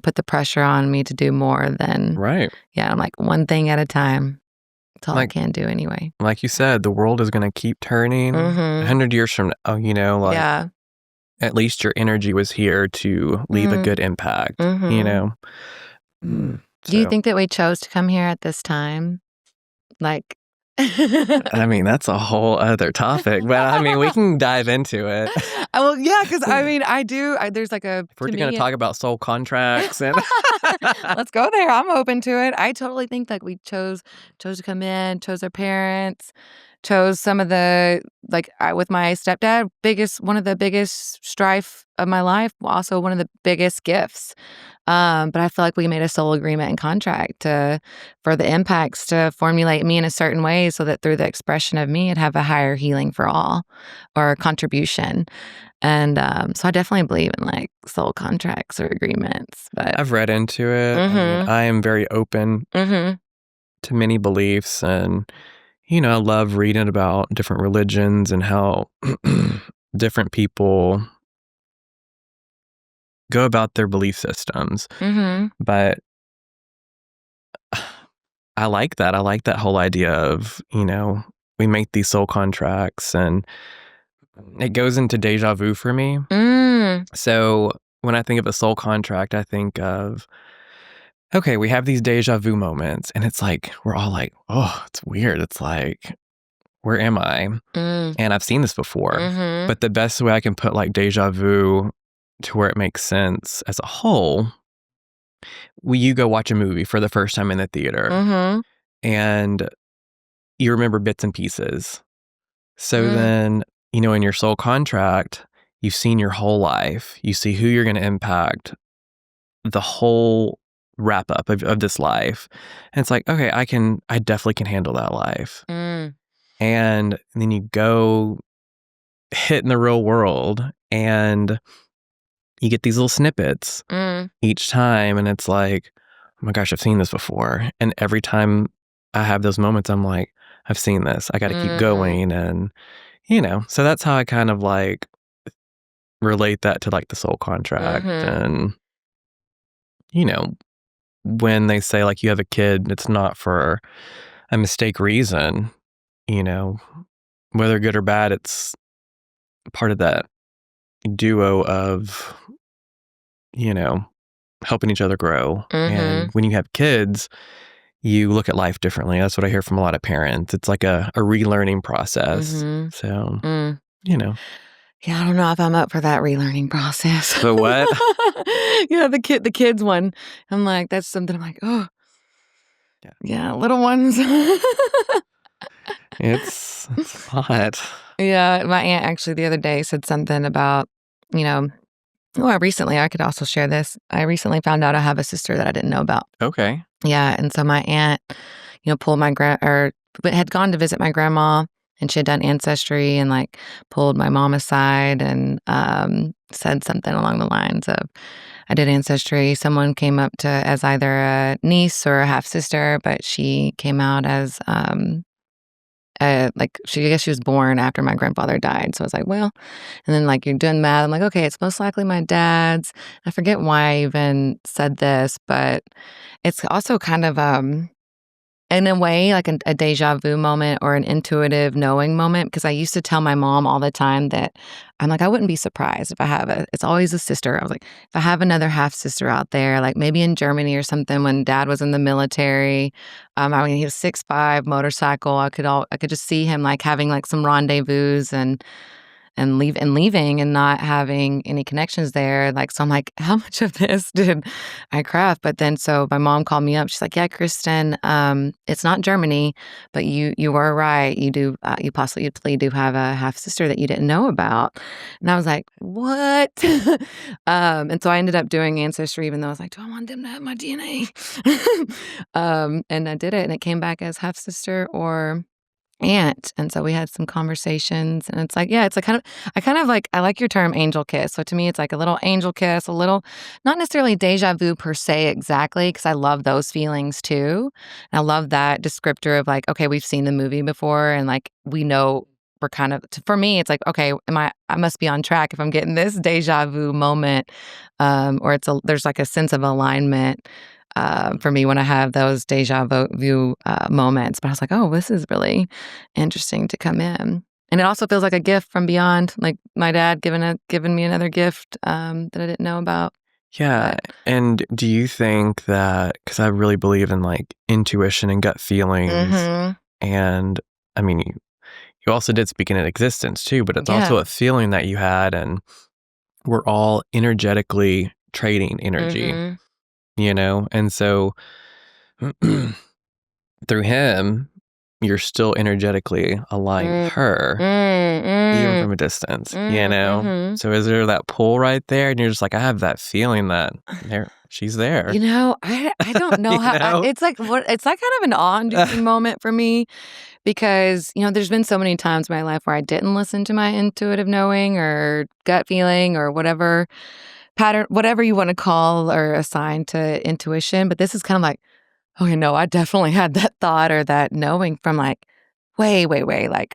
put the pressure on me to do more than right. Yeah, I'm like one thing at a time. That's all I can do anyway. Like you said, the world is going to keep turning 100 years from now, yeah. At least your energy was here to leave a good impact, Do you think that we chose to come here at this time? Like, I mean, that's a whole other topic, but I mean, we can dive into it. Well, yeah, because I mean, there's like a. If we're going to talk about soul contracts and. Let's go there. I'm open to it. I totally think like we chose to come in, chose our parents, chose some of the, with my stepdad, one of the biggest strife of my life, also one of the biggest gifts. But I feel like we made a soul agreement and contract for the impacts to formulate me in a certain way so that through the expression of me, it'd have a higher healing for all or contribution. And so I definitely believe in like soul contracts or agreements. But I've read into it. I mean, I am very open to many beliefs, and I love reading about different religions and how different people go about their belief systems. But I like that. I like that whole idea of, we make these soul contracts, and it goes into déjà vu for me. So when I think of a soul contract, I think of, okay, we have these déjà vu moments, and it's like, we're all like, oh, it's weird. It's like, where am I? And I've seen this before. But the best way I can put like déjà vu to where it makes sense as a whole, you go watch a movie for the first time in the theater, and you remember bits and pieces. So then, in your soul contract, you've seen your whole life. You see who you're going to impact, the whole wrap up of this life. And it's like, okay, I definitely can handle that life. And then you go hit in the real world, and you get these little snippets each time. And it's like, oh my gosh, I've seen this before. And every time I have those moments, I'm like, I've seen this. I got to keep going. And, so that's how I kind of like relate that to like the soul contract. And, when they say like you have a kid, it's not for a mistake reason, whether good or bad, it's part of that duo of, helping each other grow. And when you have kids, you look at life differently. That's what I hear from a lot of parents. It's like a relearning process. So, Yeah, I don't know if I'm up for that relearning process. The what? The kids one. I'm like, that's something I'm like, oh, Yeah. Yeah, little ones. It's a lot. Yeah, my aunt actually the other day said something about, you know well, recently, I could also share this. I recently found out I have a sister that I didn't know about. Okay. Yeah, and so my aunt, pulled my but had gone to visit my grandma, and she had done ancestry and, like, pulled my mom aside and, said something along the lines of, "I did ancestry." Someone came up to as either a niece or a half sister, but she came out as, I guess she was born after my grandfather died, so I was like, "Well," and then, like, you're doing math, I'm like, "Okay, it's most likely my dad's." I forget why I even said this, but it's also kind of, in a way, like a déjà vu moment or an intuitive knowing moment, because I used to tell my mom all the time that I'm like, "I wouldn't be surprised if I have a" it's always a sister. I was like, "If I have another half sister out there, like maybe in Germany or something when dad was in the military." I mean, he was 6'5", motorcycle. I could just see him, like, having, like, some rendezvous and leaving and not having any connections there, like, so I'm like, "How much of this did I craft?" But then so my mom called me up, she's like, "Yeah, Kristen, it's not Germany, but you were right. You possibly do have a half-sister that you didn't know about." And I was like, "What?" And so I ended up doing Ancestry even though I was like, "Do I want them to have my DNA?" And I did it, and it came back as half-sister or aunt, and so we had some conversations, and it's like, yeah, it's a kind of I like your term angel kiss. So to me, it's like a little angel kiss, a little not necessarily déjà vu per se exactly, because I love those feelings too. And I love that descriptor of like, okay, we've seen the movie before, and like we know we're kind of for me, it's like, okay, I must be on track if I'm getting this déjà vu moment, or there's like a sense of alignment for me when I have those vu moments. But I was like, oh, this is really interesting to come in. And it also feels like a gift from beyond, like my dad giving me another gift that I didn't know about. Yeah, But and do you think that, because I really believe in, like, intuition and gut feelings, mhm. and, I mean, you also did speak into existence too, but it's also Yeah. a feeling that you had, and we're all energetically trading energy, Mhm. and so through him, you're still energetically aligned with Mm. her, Mm. even Mm. from a distance, Mm. Mhm. So is there that pull right there, and you're just like, "I have that feeling that she's there." I don't know You how know? it's like kind of an awe-inducing moment for me because, there's been so many times in my life where I didn't listen to my intuitive knowing or gut feeling or whatever pattern whatever you wanna call or assign to intuition, but this is kind of like, "Okay, no, I definitely had that thought or that knowing from, like, way, way, way, like,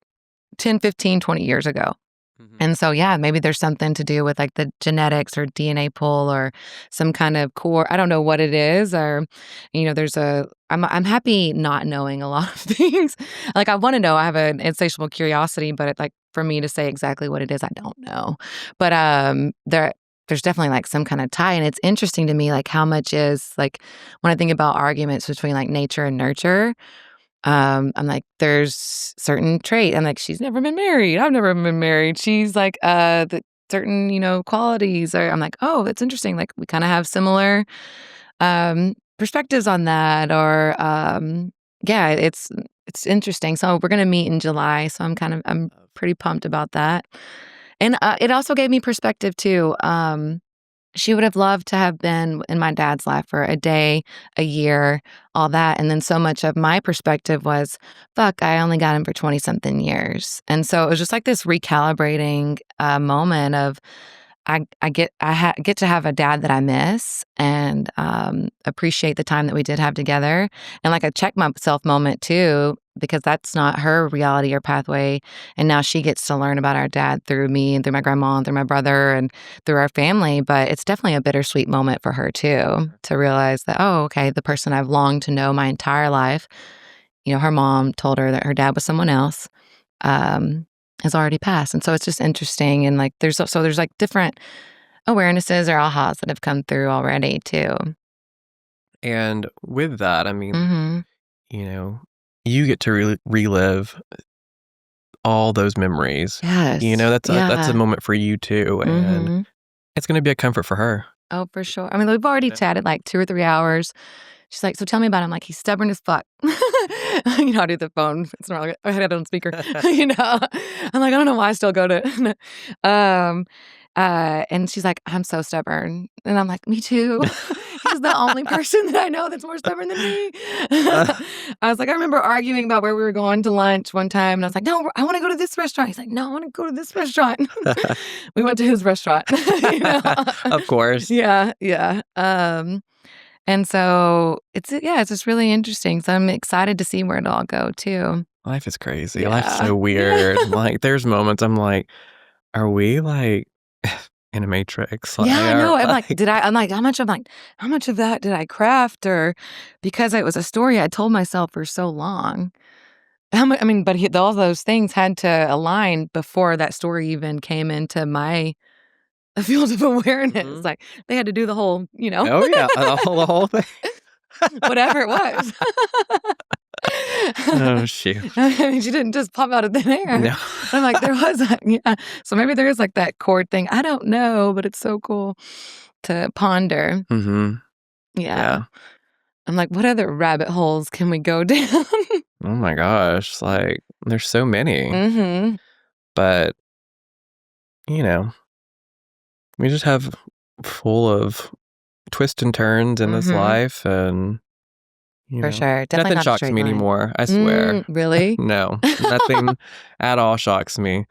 10, 15, 20 years ago." Mhm. And so, yeah, maybe there's something to do with like the genetics or DNA pull or some kind of core. I don't know what it is, or I'm happy not knowing a lot of things. Like I want to know. I have an insatiable curiosity, but like for me to say exactly what it is, I don't know. But there's definitely like some kind of tie, and it's interesting to me like how much is like when I think about arguments between like nature and nurture. I'm like, there's certain trait. I'm like, she's never been married. I've never been married. She's like, the certain, qualities. Or I'm like, oh, that's interesting. Like, we kind of have similar perspectives on that. Or, yeah, it's interesting. So we're gonna meet in July. So I'm pretty pumped about that. And it also gave me perspective too. She would have loved to have been in my dad's life for a day, a year, all that, and then so much of my perspective was, "Fuck, I only got him for 20 something years." And so it was just like this recalibrating, moment of get to have a dad that I miss and, appreciate the time that we did have together, and, like, a check myself moment too, because that's not her reality or pathway, and now she gets to learn about our dad through me and through my grandma and through my brother and through our family, but it's definitely a bittersweet moment for her too, to realize that, "Oh, okay, the person I've longed to know my entire life," her mom told her that her dad was someone else, um, has already passed, and so it's just interesting, and, like, there's, like, different awarenesses or ahas that have come through already too. And with that, I mean, Mhm. you know, you get to relive all those memories. Yes. That's a Yeah. moment for you too, and Mhm. it's gonna be a comfort for her. Oh, for sure. I mean, we've already Yeah. chatted, like, 2 or 3 hours. She's like, so tell me about him. I'm like, he's stubborn as fuck. I do the phone. It's not really, I had it on speaker. I'm like, I don't know why I still go to. And she's like, I'm so stubborn. And I'm like, me too. He's the only person that I know that's more stubborn than me. I was like, I remember arguing about where we were going to lunch one time. And I was like, no, I want to go to this restaurant. He's like, no, I want to go to this restaurant. We went to his restaurant. Of course. Yeah. And so it's just really interesting. So I'm excited to see where it'll all go too. Life is crazy. Yeah. Life's so weird. Like, there's moments I'm like, are we like in a matrix? Yeah, I know. I'm like, like, how much of that did I craft? Or because it was a story I told myself for so long. But all those things had to align before that story even came into my field of awareness. Like they had to do the whole, oh yeah, the whole thing. whatever it was. Oh shoot! She didn't just pop out of thin air. No. I'm like, there was so maybe there is like that chord thing. I don't know, but it's so cool to ponder. Yeah. I'm like, what other rabbit holes can we go down? Oh my gosh, like there's so many. But we just have full of twists and turns in this life, and for sure, definitely nothing shocks me anymore. I swear. Really? No, nothing at all shocks me.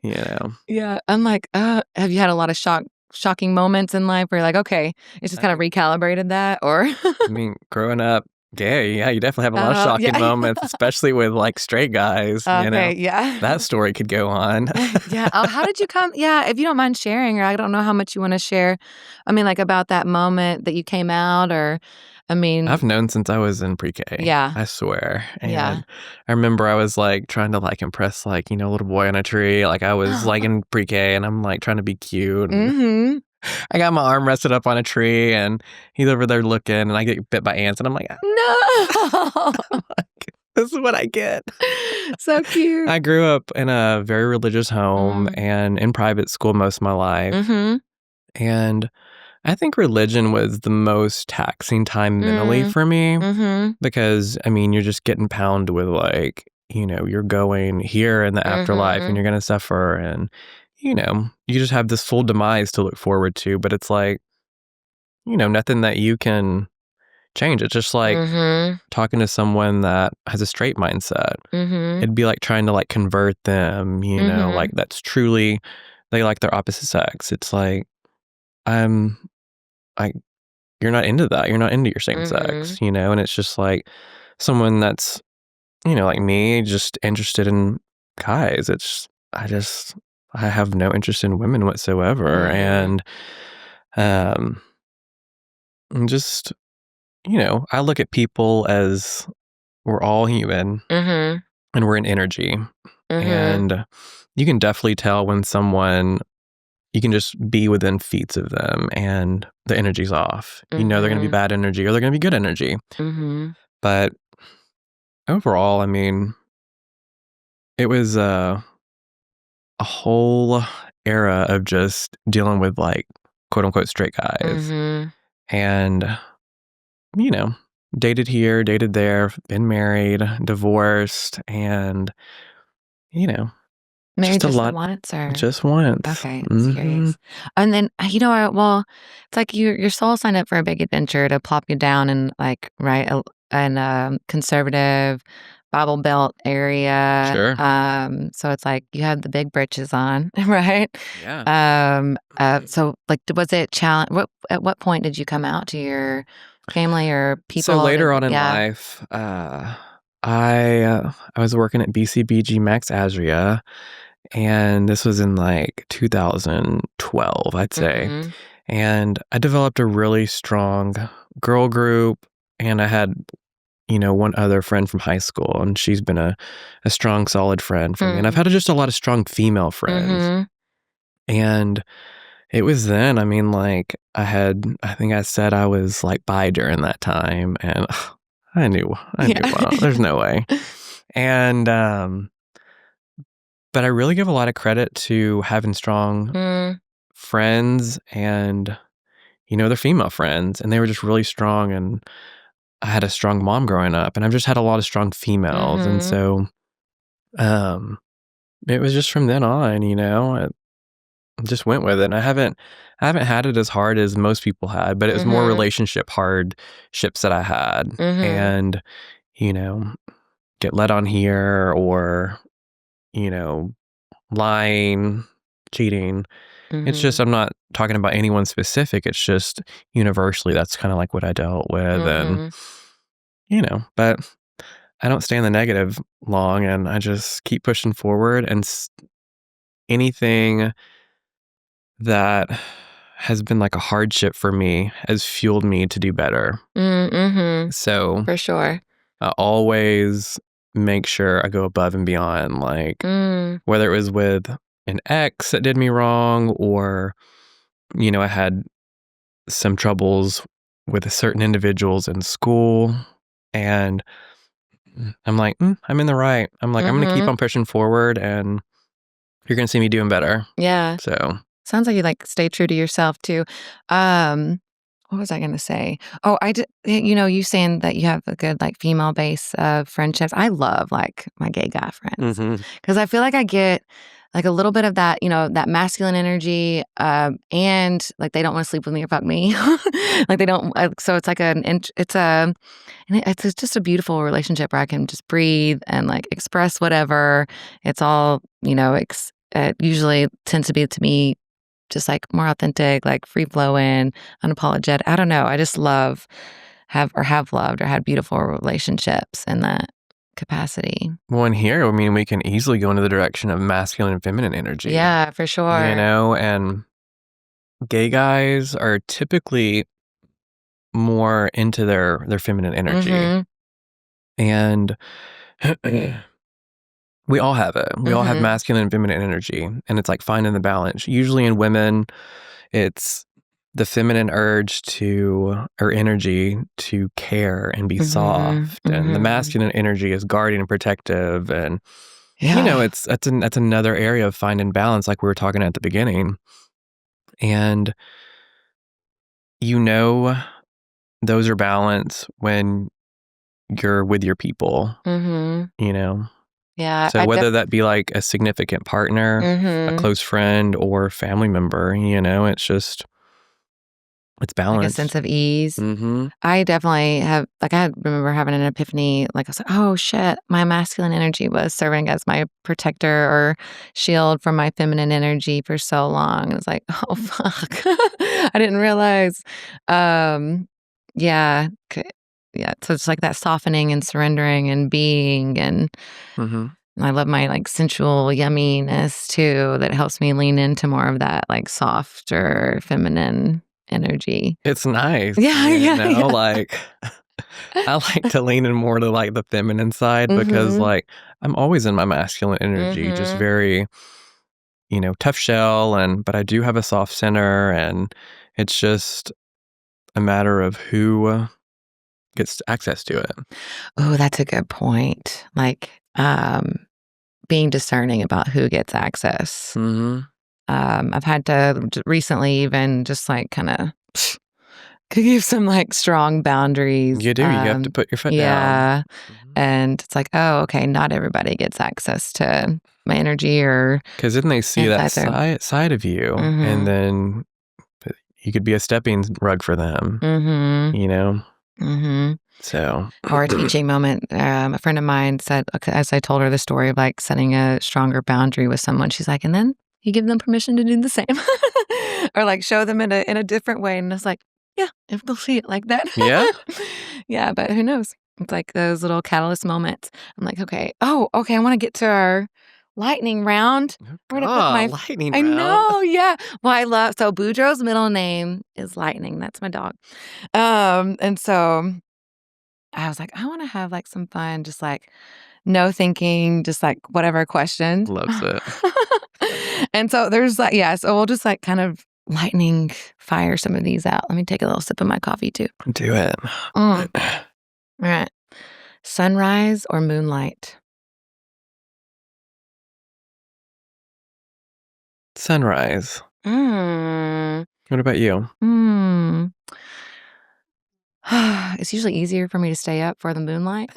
Yeah, I'm like, have you had a lot of shocking moments in life where you're like, okay, it's just kind of recalibrated that, or? I mean, growing up gay, yeah, you definitely have a lot of shocking moments, especially with like straight guys. Okay, yeah. That story could go on. Yeah. Oh, how did you come? Yeah, if you don't mind sharing, or I don't know how much you want to share. I mean, like about that moment that you came out, or I've known since I was in pre-K. Yeah. I swear. And I remember I was like trying to like impress like, a little boy on a tree. Like I was like in pre-K and I'm like trying to be cute. And I got my arm rested up on a tree and he's over there looking and I get bit by ants and I'm like, no. This is what I get. So cute. I grew up in a very religious home and in private school most of my life. And I think religion was the most taxing time mentally for me because, you're just getting pounded with like, you're going here in the afterlife and you're going to suffer and, you just have this full demise to look forward to. But it's like, nothing that you can change. It's just like talking to someone that has a straight mindset. It'd be like trying to like convert them, like that's truly, they like their opposite sex. It's like, you're not into that. You're not into your same sex, and it's just like someone that's, like me, just interested in guys. I have no interest in women whatsoever. And, just, I look at people as we're all human and we're an energy. And you can definitely tell when someone, you can just be within feet of them and the energy's off. They're going to be bad energy or they're going to be good energy. But overall, it was a whole era of just dealing with like quote unquote straight guys. And, dated here, dated there, been married, divorced, and, Married just once, or just once. Okay, I was curious. And then well, it's like your soul signed up for a big adventure to plop you down in like in conservative Bible Belt area. Sure. So it's like you had the big britches on, right? Yeah. So like, was it challenge? At what point did you come out to your family or people? So later on in life, I was working at BCBG Max Azria, and this was in like 2012, I'd say. And I developed a really strong girl group, and I had, one other friend from high school, and she's been a strong, solid friend for me. And I've had just a lot of strong female friends. And it was then, I think I said I was like bi during that time, and I knew, well, there's no way. And, but I really give a lot of credit to having strong friends and, they're female friends, and they were just really strong, and I had a strong mom growing up, and I've just had a lot of strong females, and so, it was just from then on, I just went with it, and I haven't had it as hard as most people had, but it was more relationship hardships that I had, and, you know, get led on here or, you know, lying, cheating. It's just I'm not talking about anyone specific, it's just universally, that's kinda like what I dealt with, and, but I don't stay in the negative long, and I just keep pushing forward, and anything that has been like a hardship for me has fueled me to do better. So For sure. I always make sure I go above and beyond, like whether it was with an ex that did me wrong, or, I had some troubles with certain individuals in school, and I'm like, I'm in the right. I'm like, I'm going to keep on pushing forward, and you're going to see me doing better. Yeah. So Sounds like you like stay true to yourself too. What was I going to say? Oh, you saying that you have a good like female base of friendships. I love like my gay guy friends because I feel like I get like a little bit of that, that masculine energy, and like they don't want to sleep with me or fuck me, like they don't. So it's like it's just a beautiful relationship where I can just breathe and like express whatever. It's all it usually tends to be to me just like more authentic, like free flowing, unapologetic. I don't know. I just have loved or had beautiful relationships in that capacity. Well, in here, I mean, we can easily go into the direction of masculine and feminine energy. Yeah, for sure. And gay guys are typically more into their feminine energy. And we all have it. We all have masculine and feminine energy, and it's like finding the balance. Usually in women, it's the feminine urge or energy to care and be soft, and the masculine energy is guarding and protective, and that's another area of finding balance, like we were talking at the beginning. And those are balance when you're with your people. Yeah. So whether that be like a significant partner, a close friend, or family member, it's balanced. Like a sense of ease. I definitely have, like, I remember having an epiphany. Like, I was like, oh shit, my masculine energy was serving as my protector or shield from my feminine energy for so long. It's like, oh fuck, I didn't realize. Yeah, yeah. So it's like that softening and surrendering and being, and I love my like sensual yumminess too. That helps me lean into more of that like softer feminine energy. It's nice. Yeah. Like I like to lean in more to like the feminine side because like I'm always in my masculine energy, just very, tough shell, but I do have a soft center, and it's just a matter of who gets access to it. Oh, that's a good point. Like, being discerning about who gets access. I've had to recently even just like kind of give some like strong boundaries. You do. You have to put your foot down. Yeah. And it's like, oh, okay, not everybody gets access to my energy or because then they see that side of you, and then you could be a stepping rug for them. So, or a teaching moment. A friend of mine said, as I told her the story of like setting a stronger boundary with someone, she's like, and then you give them permission to do the same, or like show them in a different way. And it's like, yeah, if they'll see it like that, yeah. But who knows? It's like those little catalyst moments. I'm like, okay, I want to get to our lightning round. Where to put my lightning I round. know, yeah. Well, so Boudreaux's middle name is Lightning. That's my dog. And so I was like, I want to have like some fun, just like no thinking, just like whatever questions. Loves it. And so there's like, so we'll just like kind of lightning fire some of these out. Let me take a little sip of my coffee too. Do it. All right. Sunrise or moonlight? Sunrise. What about you? It's usually easier for me to stay up for the moonlight.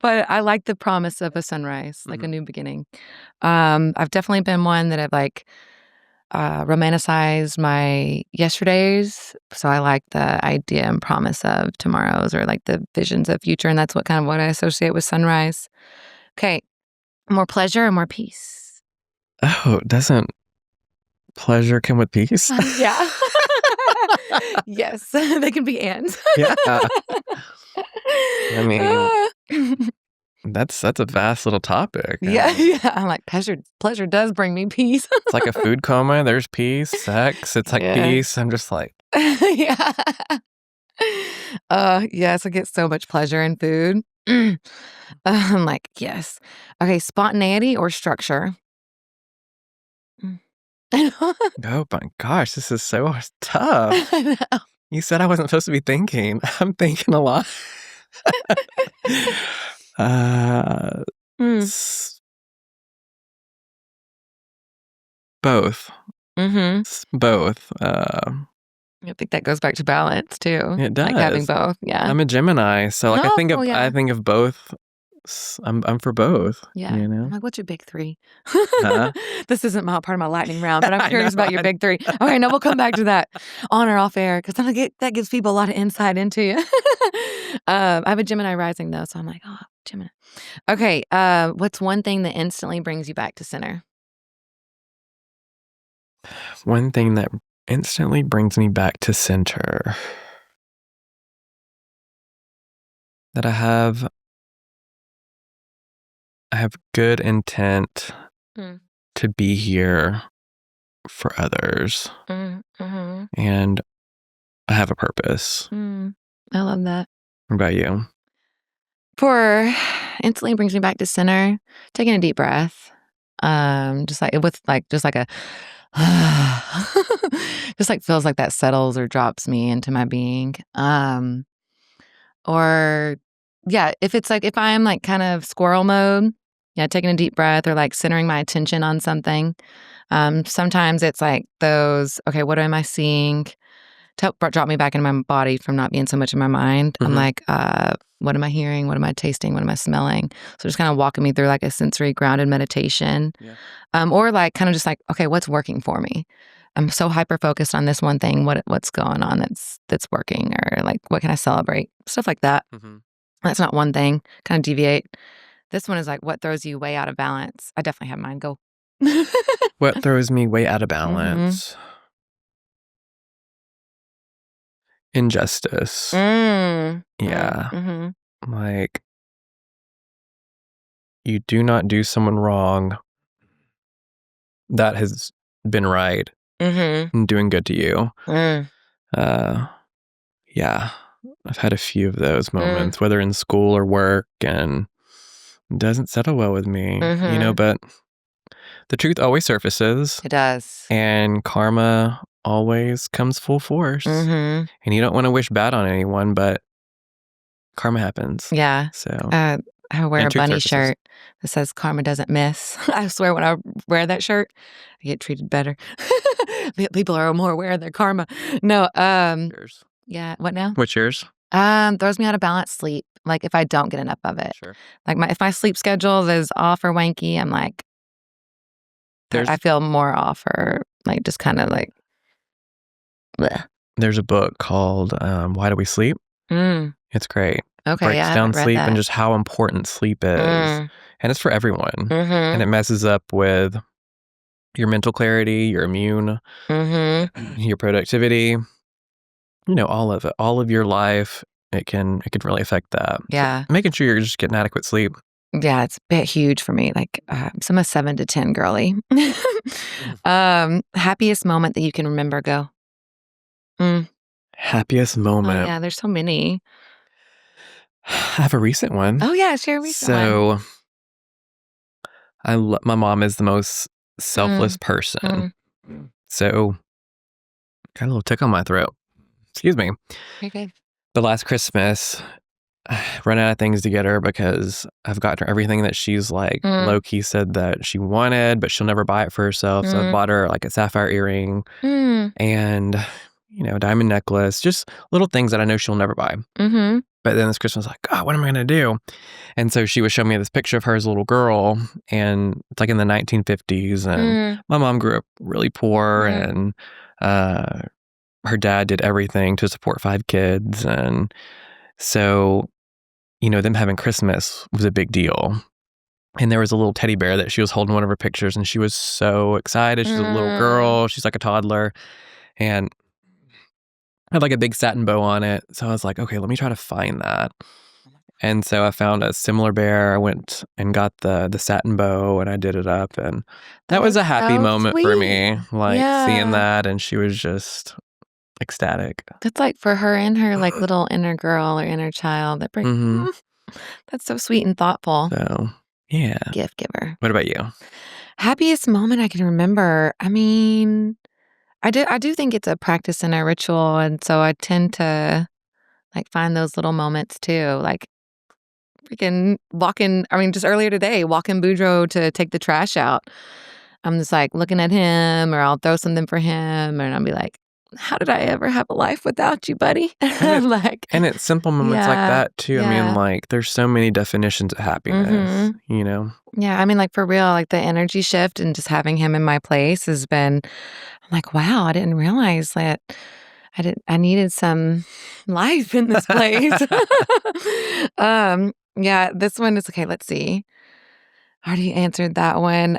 But I like the promise of a sunrise, like a new beginning. I've definitely been one that I've like romanticized my yesterdays. So I like the idea and promise of tomorrows or like the visions of future. And that's what I associate with sunrise. Okay. More pleasure or more peace? Oh, doesn't pleasure come with peace? Yeah. Yes. They can be ands. Yeah. I mean, that's a vast little topic. Yeah. I'm like, pleasure does bring me peace. It's like a food coma. There's peace, sex. It's like peace. I'm just like, yeah. Yes, I get so much pleasure in food. I'm like, yes. Okay, spontaneity or structure? oh my gosh, this is so tough. I know. You said I wasn't supposed to be thinking. I'm thinking a lot. Both. Both. I think that goes back to balance too. It does. Like having both. Yeah. I'm a Gemini, so like I think of both. I'm for both. Yeah. You know? I'm like, what's your big three? This isn't part of my lightning round, but I'm curious about your big three. Okay, no, we'll come back to that on or off air because that gives people a lot of insight into you. I have a Gemini rising though, so I'm like, oh, Gemini. Okay, what's one thing that instantly brings you back to center? One thing that instantly brings me back to center. That I have good intent to be here for others. And I have a purpose. I love that. What about you? For instantly brings me back to center, taking a deep breath. Just like a just like feels like that settles or drops me into my being. Or yeah, if I'm like kind of squirrel mode, yeah, taking a deep breath or like centering my attention on something. Sometimes it's like those, okay, what am I seeing? Drop me back into my body from not being so much in my mind. I'm like, what am I hearing? What am I tasting? What am I smelling? So just kind of walking me through like a sensory grounded meditation. Yeah. Or like kind of just like, okay, what's working for me? I'm so hyper focused on this one thing. What's going on that's working, or like what can I celebrate? Stuff like that. That's not one thing. Kind of deviate. This one is like what throws you way out of balance. I definitely have mine. Go. What throws me way out of balance? Injustice. Yeah. Like, you do not do someone wrong that has been right and doing good to you. Yeah. I've had a few of those moments, whether in school or work, and it doesn't settle well with me, you know, but the truth always surfaces. It does. And karma always comes full force. And you don't want to wish bad on anyone, but karma happens. Yeah. So I wear a bunny shirt that says karma doesn't miss. I swear when I wear that shirt, I get treated better. People are more aware of their karma. No, yours. Yeah. What now? What's yours? Throws me out of balance sleep. Like if I don't get enough of it. Sure. Like if my sleep schedule is off or wanky, I'm like, I feel more off or like just kind of like, bleh. There's a book called Why Do We Sleep? It's great. Okay, breaks down sleep and just how important sleep is. And it's for everyone. And it messes up with your mental clarity, your immune, your productivity, you know, all of it, all of your life. It can really affect that. Yeah. So making sure you're just getting adequate sleep. Yeah, it's a bit huge for me. Like, so I'm a 7 to 10 girly. Happiest moment that you can remember, go. Happiest moment. Oh, yeah, there's so many. I have a recent one. Oh, yeah, share a recent one. So, my mom is the most selfless person. So, got a little tick on my throat. Excuse me. Okay. The last Christmas, I run out of things to get her because I've gotten her everything that she's like low-key said that she wanted, but she'll never buy it for herself. So I bought her like a sapphire earring. And, diamond necklace, just little things that I know she'll never buy. Mm-hmm. But then this Christmas, like, God, what am I going to do? And so she was showing me this picture of her as a little girl, and it's like in the 1950s. And my mom grew up really poor, and her dad did everything to support 5 kids. And so, them having Christmas was a big deal. And there was a little teddy bear that she was holding one of her pictures, and she was so excited. She's a little girl. She's like a toddler. And had like a big satin bow on it. So I was like, okay, let me try to find that. And so I found a similar bear. I went and got the satin bow, and I did it up, and that was a happy moment for me, like seeing that, and she was just ecstatic. That's like for her and her like little inner girl or inner child. That's so sweet and thoughtful. So yeah, gift giver. What about you? Happiest moment I can remember. I mean, I do think it's a practice and a ritual, and so I tend to like find those little moments too, like freaking walking. I mean, just earlier today, walking Boudreaux to take the trash out. I'm just like looking at him, or I'll throw something for him, and I'll be like, "How did I ever have a life without you, buddy?" And it's simple moments like that too. Yeah. I mean, like there's so many definitions of happiness, Yeah, I mean, like for real, like the energy shift and just having him in my place has been. I'm like, wow, I didn't realize that I needed some life in this place. Yeah, this one is okay. Let's see. I already answered that one.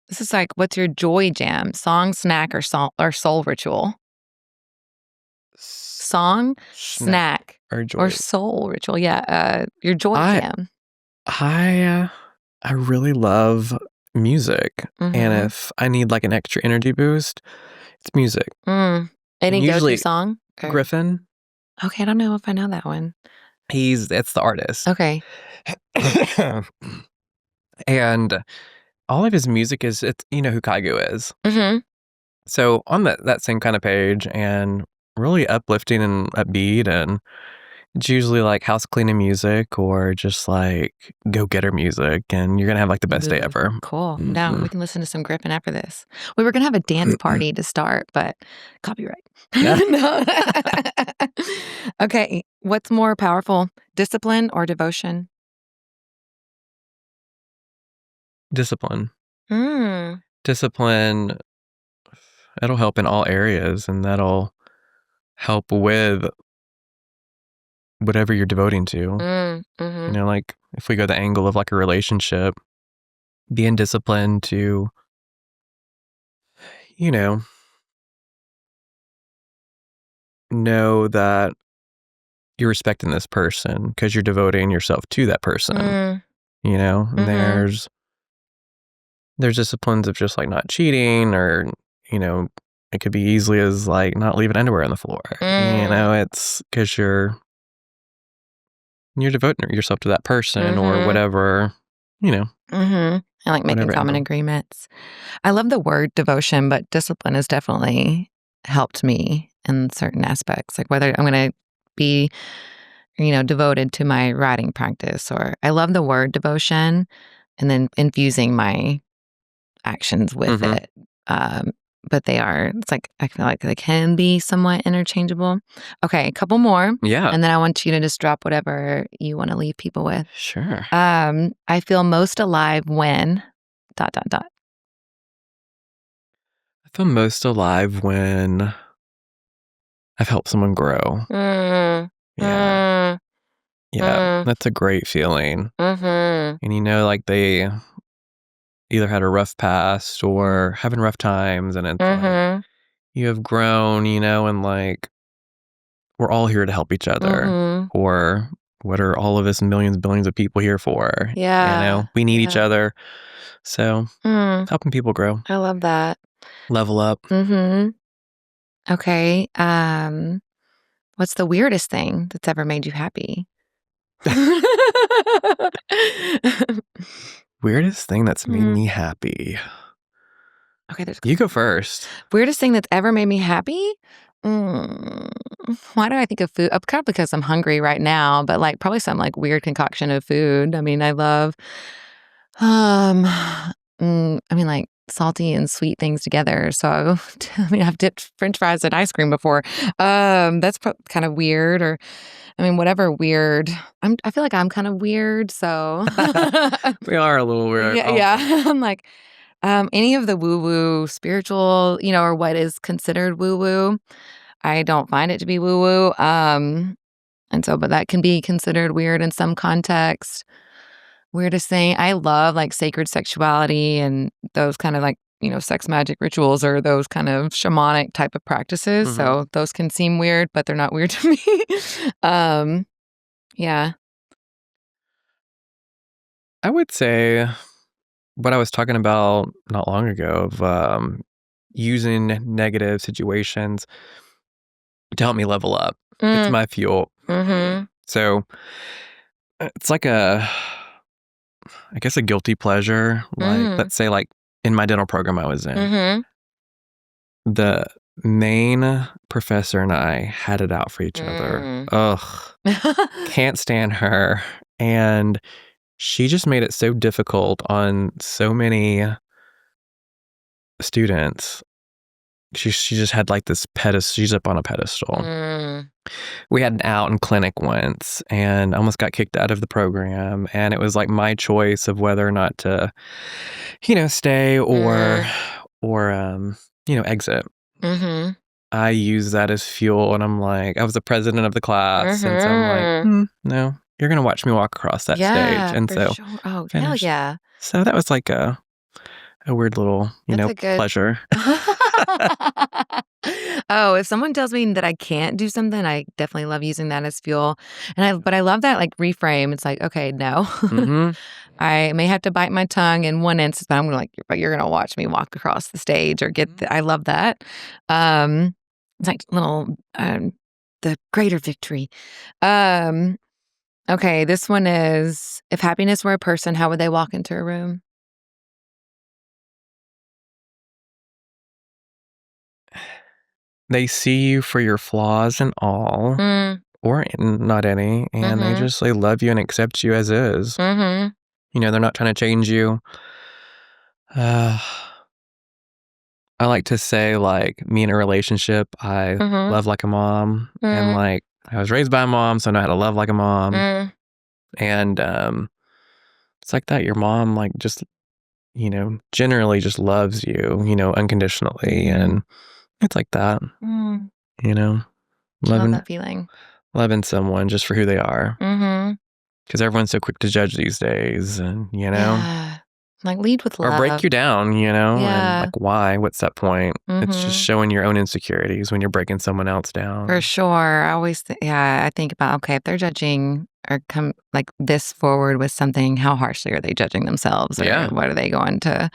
This is like, what's your joy jam? Song, snack, or soul ritual? Song, snack, or soul ritual. Yeah, your joy jam. I really love music, and if I need like an extra energy boost, it's music. Any go-to song? Griffin. Okay, I don't know if I know that one. That's the artist. Okay. And all of his music is, you know who Kaigo is. So on that same kind of page, and really uplifting and upbeat, and it's usually like house cleaning music or just like go-getter music, and you're gonna have like the best day ever. Cool. Now we can listen to some Griffin after this. We were gonna have a dance party to start, but copyright. No. Okay, what's more powerful, discipline or devotion? Discipline. Discipline, it'll help in all areas, and that'll help with whatever you're devoting to. Like if we go the angle of like a relationship, being disciplined to, know that you're respecting this person because you're devoting yourself to that person. And there's disciplines of just like not cheating, or it could be easily as like not leaving underwear on the floor. It's because you're devoting yourself to that person or whatever. I like making common agreements. I love the word devotion, but discipline has definitely helped me in certain aspects, like whether I'm going to be devoted to my writing practice, or I love the word devotion and then infusing my actions with it. But it's like, I feel like they can be somewhat interchangeable. Okay, a couple more. Yeah. And then I want you to just drop whatever you want to leave people with. Sure. I feel most alive when ... I feel most alive when I've helped someone grow. Yeah. That's a great feeling. And like they either had a rough past or having rough times, and it's like you have grown, and like we're all here to help each other. Or what are all of us millions, billions of people here for? Yeah. We need each other. So helping people grow. I love that. Level up. Okay. What's the weirdest thing that's ever made you happy? Weirdest thing that's made me happy. Okay, you go first. Weirdest thing that's ever made me happy? Why do I think of food? Kind of because I'm hungry right now, but like probably some like weird concoction of food. I mean, I love, I mean, like salty and sweet things together. So I mean, I've dipped French fries in ice cream before. That's kind of weird, or I mean, whatever weird. I feel like I'm kind of weird, so We are a little weird. yeah. I'm like any of the woo-woo spiritual, or what is considered woo-woo. I don't find it to be woo-woo. And so, but that can be considered weird in some context. Weirdest thing, I love like sacred sexuality and those kind of like, sex magic rituals or those kind of shamanic type of practices. Mm-hmm. So those can seem weird, but they're not weird to me. Yeah. I would say what I was talking about not long ago of using negative situations to help me level up. It's my fuel. Mm-hmm. So it's like I guess a guilty pleasure. Like, let's say like in my dental program I was in, the main professor and I had it out for each other. Ugh. Can't stand her. And she just made it so difficult on so many students. She just had like this pedestal. She's up on a pedestal. We had an out in clinic once and almost got kicked out of the program. And it was like my choice of whether or not to, stay or exit. I use that as fuel. And I'm like, I was the president of the class. And so I'm like, no, you're going to watch me walk across that stage. And so, sure. Oh, hell yeah. So that was like a weird little, pleasure. Oh, if someone tells me that I can't do something, I definitely love using that as fuel. But I love that like reframe. It's like, okay, no. I may have to bite my tongue in one instance, but I'm gonna but you're gonna watch me walk across the stage or I love that. It's like little the greater victory. Okay, this one is, if happiness were a person, how would they walk into a room? They see you for your flaws and all, or not any, and they love you and accept you as is. They're not trying to change you. I like to say, like, me in a relationship, I love like a mom, and like I was raised by a mom, so I know how to love like a mom. And it's like that. Your mom, like, just generally just loves you, unconditionally, and it's like that. Love that feeling. Loving someone just for who they are. Because everyone's so quick to judge these days, and Yeah. Like, lead with love. Or break you down, and like, why? What's that point? It's just showing your own insecurities when you're breaking someone else down. For sure. I always, I think about, okay, if they're judging or come like this forward with something, how harshly are they judging themselves? Or what are they going to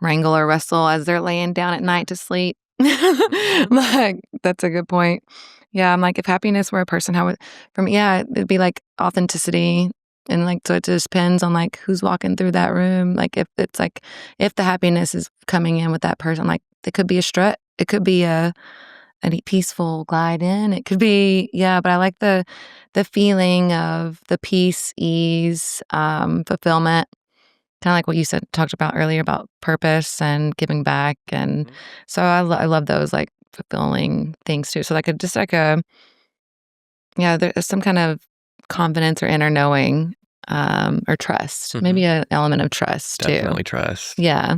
wrangle or wrestle as they're laying down at night to sleep? Like, that's a good point. Yeah, I'm like, if happiness were a person, how would, for me, it'd be like authenticity. And like, so it just depends on like who's walking through that room. Like, if it's like, if the happiness is coming in with that person, like it could be a strut, it could be a peaceful glide in. It could be, but I like the feeling of the peace, ease, fulfillment. Kind of like what you talked about earlier about purpose and giving back. And so I love those like fulfilling things too. So like there's some kind of confidence or inner knowing, or trust, maybe an element of trust too. Definitely trust. Yeah.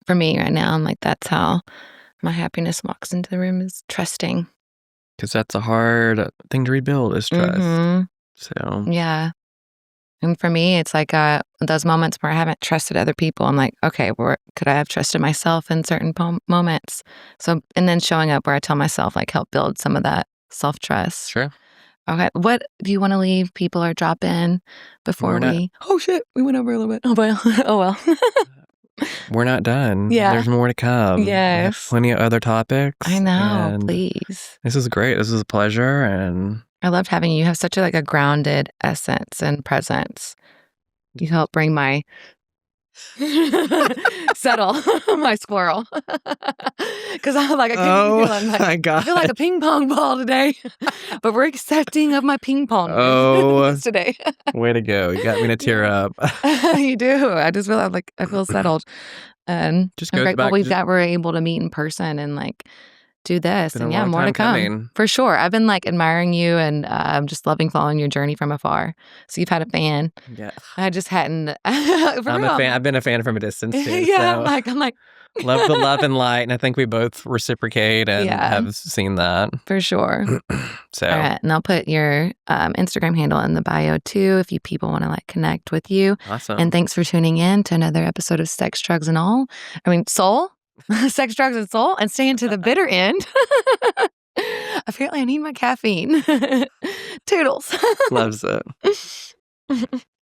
For me right now, I'm like, that's how my happiness walks into the room, is trusting. Because that's a hard thing to rebuild, is trust. So yeah. And for me, it's like those moments where I haven't trusted other people. I'm like, okay, could I have trusted myself in certain moments? So, and then showing up where I tell myself, like, help build some of that self-trust. Sure. Okay. What do you want to leave people or drop in before oh shit, we went over a little bit. Oh well. Oh well. We're not done. Yeah. There's more to come. Yes. We have plenty of other topics. I know. Please. This is great. This is a pleasure. And I loved having you. You have such a grounded essence and presence. You help bring my Settle my squirrel. Because I'm like, I can't feel. I'm like, my God. I feel like a ping pong ball today. But we're accepting of my ping pong today. Way to go. You got me to tear up. You do. I just feel like I feel settled. And Just I'm goes grateful back we're able to meet in person and like do this. been a And yeah, long more to time come. coming. For sure. I've been like admiring you and I'm just loving following your journey from afar. So you've had a fan. Yeah. I just hadn't. For I'm real. a fan. I've been a fan from a distance too. Yeah, So I'm like, love the love and light, and I think we both reciprocate and Yeah. have seen that. for sure. So All right. And I'll put your Instagram handle in the bio too if you people want to like connect with you. awesome. And thanks for tuning in to another episode of Sex, Drugs, and All. I mean, Soul, Sex, Drugs, and Soul, and staying to the bitter end. Apparently, I need my caffeine. Toodles. Loves it.